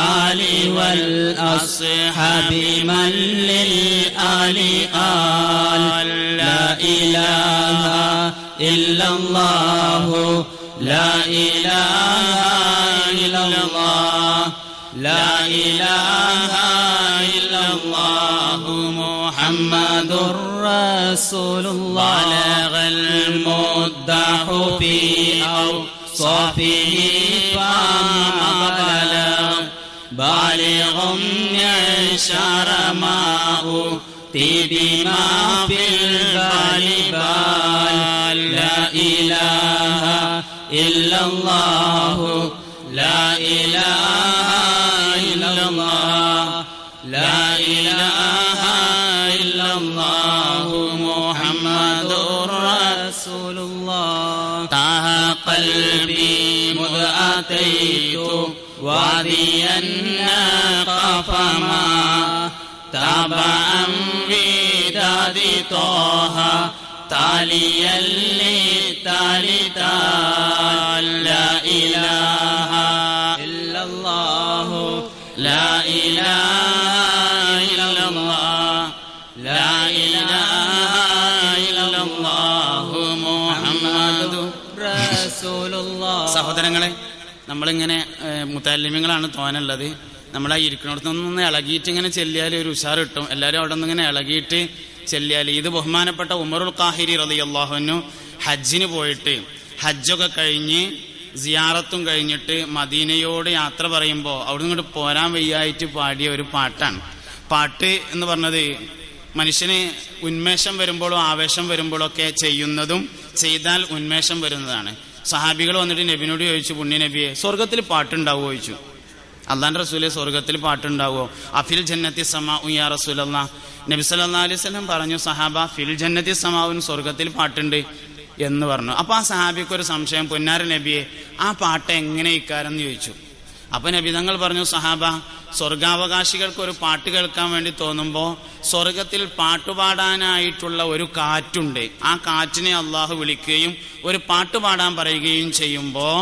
ആലി വൽ അസ്ഹാബി മൻ ലിൽ ആലി ആൽ ലാ ഇലാഹ ഇല്ലല്ലാഹു ലാ ഇലാഹ ഇല്ലല്ലാഹ് ലാ ഇലാഹ ഇല്ലല്ലാഹു മുഹമ്മദുർ റസൂലുള്ളാഹ് ബലഗൽ മുദ്ദഹു ഫീ ഔസാഫിഹി ഫമാ ബലഗ ബാലിഗുൻ യശറ മാഉ തിബിമാ ഫിൽ ഗാലിബാൽ ലാ ഇലാഹ ഇല്ലല്ലാഹു ലാ ഇലാഹ ഇല്ലല്ലാഹ് ലാ ഇലാഹ ഇല്ലല്ലാഹു മുഹമ്മദുർ റസൂലുള്ളാഹ് قلبي مذ أتيت وادي النقف ما تابعا وداد طه تاليا لتالتا لا إله إلا الله لا إله إلا الله لا إله إلا الله محمد رسول الله. സഹോദരങ്ങളെ, നമ്മളിങ്ങനെ മുത്തല്ലിമീങ്ങളാണ് തോന്നുള്ളത്. നമ്മളാ ഇരിക്കുന്നിടത്തൊന്നും ഇളകിയിട്ട് ഇങ്ങനെ ചെല്ലിയാൽ ഒരു ഉഷാർ കിട്ടും. എല്ലാവരും അവിടെ നിന്ന് ഇങ്ങനെ ഇളകിയിട്ട് ചെല്ലിയാൽ. ഇത് ബഹുമാനപ്പെട്ട ഉമറുൽ ഖാഹിരി റളിയല്ലാഹു അൻഹു ഹജ്ജിന് പോയിട്ട് ഹജ്ജൊക്കെ കഴിഞ്ഞ് സിയാറത്തും കഴിഞ്ഞിട്ട് മദീനയോട് യാത്ര പറയുമ്പോൾ അവിടെ നിന്ന് ഇങ്ങോട്ട് പോരാൻ വയ്യായിട്ട് പാടിയ ഒരു പാട്ടാണ്. പാട്ട് എന്ന് പറഞ്ഞത് മനുഷ്യന് ഉന്മേഷം വരുമ്പോഴും ആവേശം വരുമ്പോഴൊക്കെ ചെയ്യുന്നതും ചെയ്താൽ ഉന്മേഷം വരുന്നതാണ്. സഹാബികൾ വന്നിട്ട് നബിനോട് ചോദിച്ചു, പുണ്യ നബിയെ, സ്വർഗത്തിൽ പാട്ടുണ്ടാവുമോ ചോദിച്ചു. അള്ളാന്റെ റസൂലെ, സ്വർഗത്തിൽ പാട്ടുണ്ടാവുമോ? അഫിൽ ജന്നത്തി സമാഉ യാ റസൂലല്ലാഹ്. നബി സല്ലല്ലാഹു അലൈഹി വസല്ലം പറഞ്ഞു, സഹാബ, ഫിൽ ജന്നത്തി സമാഉൻ, സ്വർഗത്തിൽ പാട്ടുണ്ട് എന്ന് പറഞ്ഞു. അപ്പൊ ആ സഹാബിക്ക് ഒരു സംശയം, പൊന്നാര നബിയെ, ആ പാട്ട് എങ്ങനെ ഇക്കാരെന്ന് ചോദിച്ചു. അപ്പൊ നബി തങ്ങൾ പറഞ്ഞു, സഹാബ, സ്വർഗാവകാശികൾക്ക് ഒരു പാട്ട് കേൾക്കാൻ വേണ്ടി തോന്നുമ്പോൾ സ്വർഗത്തിൽ പാട്ടുപാടാനായിട്ടുള്ള ഒരു കാറ്റുണ്ട്. ആ കാറ്റിനെ അള്ളാഹു വിളിക്കുകയും ഒരു പാട്ട് പാടാൻ പറയുകയും ചെയ്യുമ്പോൾ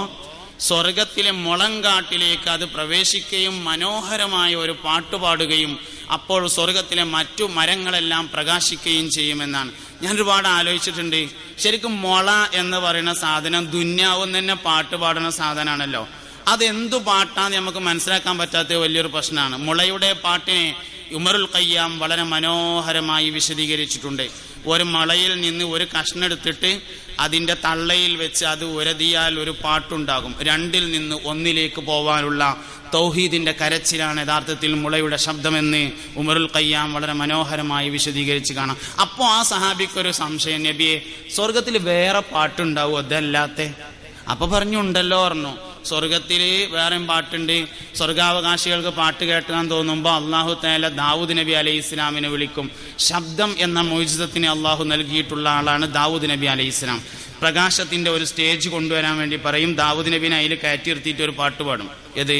സ്വർഗത്തിലെ മുളങ്കാട്ടിലേക്ക് അത് പ്രവേശിക്കുകയും മനോഹരമായ ഒരു പാട്ട് പാടുകയും അപ്പോൾ സ്വർഗത്തിലെ മറ്റു മരങ്ങളെല്ലാം പ്രകാശിക്കുകയും ചെയ്യുമെന്നാണ്. ഞാൻ ഒരുപാട് ആലോചിച്ചിട്ടുണ്ട്. ശരിക്കും മുള എന്ന് പറയുന്ന സാധനം ദുന്യാവും തന്നെ പാട്ട് പാടുന്ന സാധനമാണല്ലോ. അതെന്തു പാട്ടാന്ന് നമുക്ക് മനസ്സിലാക്കാൻ പറ്റാത്ത വലിയൊരു പ്രശ്നമാണ്. മുളയുടെ പാട്ടിനെ ഉമറുൽ ഖയ്യാം വളരെ മനോഹരമായി വിശദീകരിച്ചിട്ടുണ്ട്. ഒരു മുളയിൽ നിന്ന് ഒരു കഷ്ണെടുത്തിട്ട് അതിൻ്റെ തള്ളയിൽ വെച്ച് അത് ഉരതിയാൽ ഒരു പാട്ടുണ്ടാകും. രണ്ടിൽ നിന്ന് ഒന്നിലേക്ക് പോവാനുള്ള തൗഹീദിന്റെ കരച്ചിലാണ് യഥാർത്ഥത്തിൽ മുളയുടെ ശബ്ദമെന്ന് ഉമറുൽ ഖയ്യാം വളരെ മനോഹരമായി വിശദീകരിച്ച് കാണാം. അപ്പോൾ ആ സഹാബിക്കൊരു സംശയം, നബിയെ, സ്വർഗത്തിൽ വേറെ പാട്ടുണ്ടാവും അതല്ലാത്തെ? അപ്പൊ പറഞ്ഞുണ്ടല്ലോ പറഞ്ഞു, സ്വർഗത്തിൽ വേറെയും പാട്ടുണ്ട്. സ്വർഗാവകാശികൾക്ക് പാട്ട് കേൾക്കാൻ തോന്നുമ്പോൾ അള്ളാഹു തആല ദാവൂദ് നബി അലൈഹി ഇസ്ലാമിനെ വിളിക്കും. ശബ്ദം എന്ന മോചിതത്തിന് അള്ളാഹു നൽകിയിട്ടുള്ള ആളാണ് ദാവൂദ് നബി അലൈഹി ഇസ്ലാം. പ്രകാശത്തിന്റെ ഒരു സ്റ്റേജ് കൊണ്ടുവരാൻ വേണ്ടി പറയും. ദാവൂദ് നബിനെ അതിൽ കയറ്റി നിർത്തിയിട്ട് ഒരു പാട്ട് പാടും. ഏത്?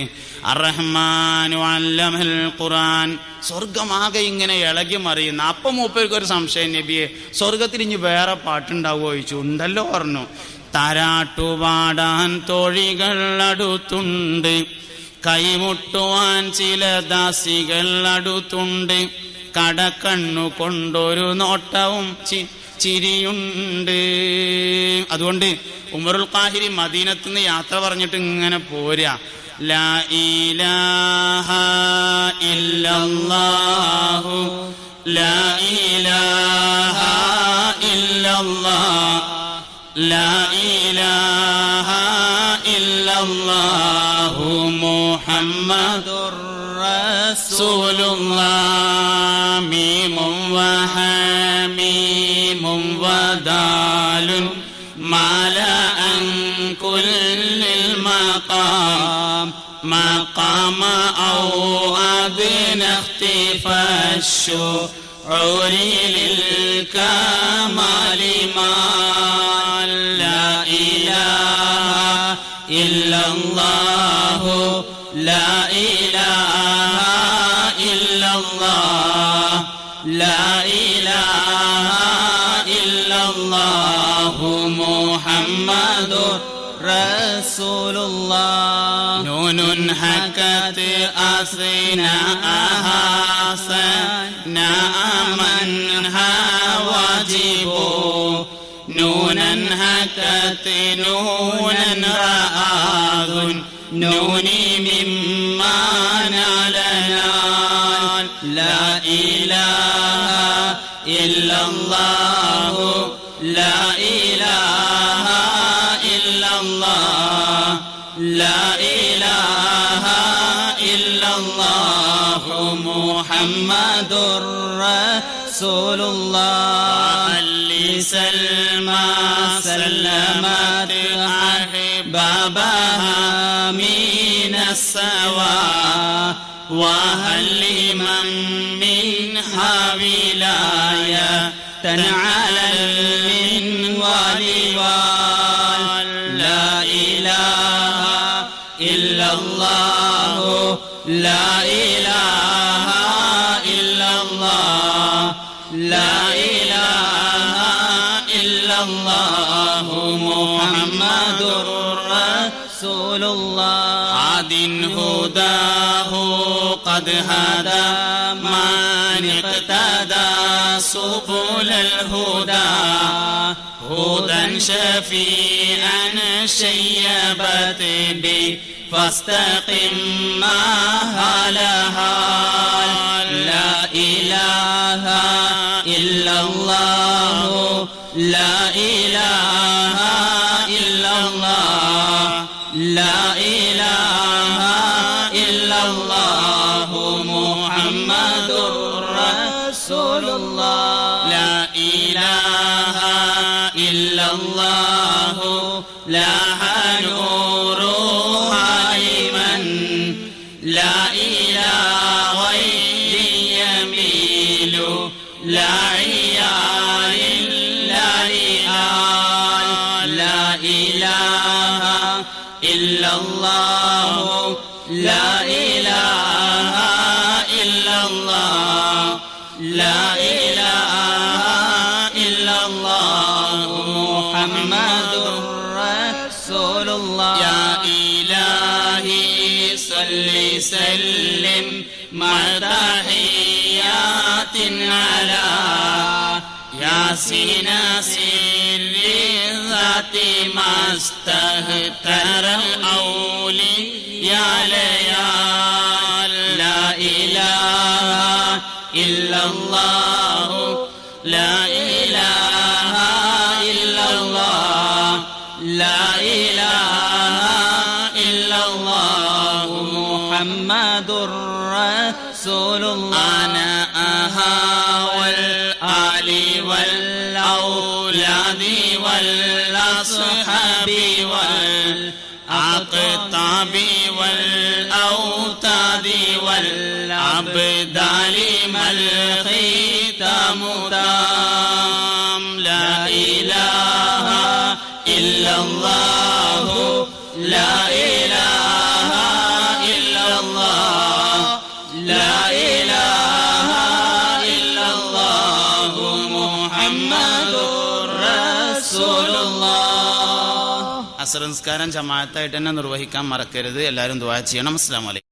അർറഹ്മാനു അല്ലമൽ ഖുർആൻ. സ്വർഗമാകെ ഇങ്ങനെ ഇളകി മറിയുന്ന. അപ്പം മൂപ്പർക്ക് ഒരു സംശയം, നബിയെ, സ്വർഗത്തിൽ ഇനി വേറെ പാട്ടുണ്ടാവുമോ ചോദിച്ചു. ഉണ്ടല്ലോ പറഞ്ഞു. താരാട്ടുപാടാൻ തോഴികൾ അടുത്തുണ്ട്, കൈമുട്ടുവാൻ ചില ദാസികൾ അടുത്തുണ്ട്, കടക്കണ്ണു കൊണ്ടൊരു നോട്ടവും ചിരിയുണ്ട്. അതുകൊണ്ട് ഉമറുൽ ഖാഹിരി മദീനത്ത് നിന്ന് യാത്ര പറഞ്ഞിട്ട് ഇങ്ങനെ പോരാ. ലാ ഇലാഹ ഇല്ലല്ലാഹു ലാ ഇലാഹ ഇല്ലല്ലാഹ് ലാ ഇലാഹ ഇല്ലല്ലാഹു മുഹമ്മദുർ റസൂലുള്ളാഹ്. മീമും വഹമീമും വദാലുൻ മലഅൻ കുല്ലിൽ മഖാം മഖാമ ഔ അദ്ന ഇഖ്തിഫാശു عوري للكمال ما لا إله إلا الله لا إله إلا الله لا إله إلا الله محمد رسول الله. نون حكت أثناءها منها واجب نونا هكت نونا رآذ نوني مما نالنا لا إله إلا الله لا إله إلا الله لا إله إلا الله محمد رسول الله. لسلمى سلمت أحبابها من السواء وهل لمن منها ولاية على المنوال لا ഇല്ലല്ലാഹു മുഹമ്മദുർ റസൂലുള്ളാഹ് ആദിൻ ഹുദാഹു ഖദ് ഹദാ മൻ ഇഖ്തദാ സുബുലൽ ഹുദാ ഹുദൻ ശഫീഅൻ ശയ്യബത് ബി فاستقم ما لها لا إله إلا الله لا إله إلا الله لا إله إلا الله محمد رسول الله لا إله إلا الله لا نور لا إله غير يميل لا عيال لا رئال لا إله إلا الله لا إله إلا الله لا إله إلا الله محمد رسول الله يا إلهي صل سلم مع تحيات على ياسين سر الذات ما استهتر الأولياء ليال لا إله إلا الله لا إله إلا الله لا إله إلا الله محمد رسول الله أنا والآل والأولاد والأصحاب والأقطاب والأوتاد والأبدال ما الختام تام لا إله إلا الله لا إله إلا الله لا إله إلا الله محمد رسول الله അസ്ർ നിസ്കാരം ജമാഅത്തായിട്ട് തന്നെ നിർവഹിക്കാൻ മറക്കരുത്. എല്ലാവരും ദുആ ചെയ്യണം. അസ്സലാമു അലൈക്കും.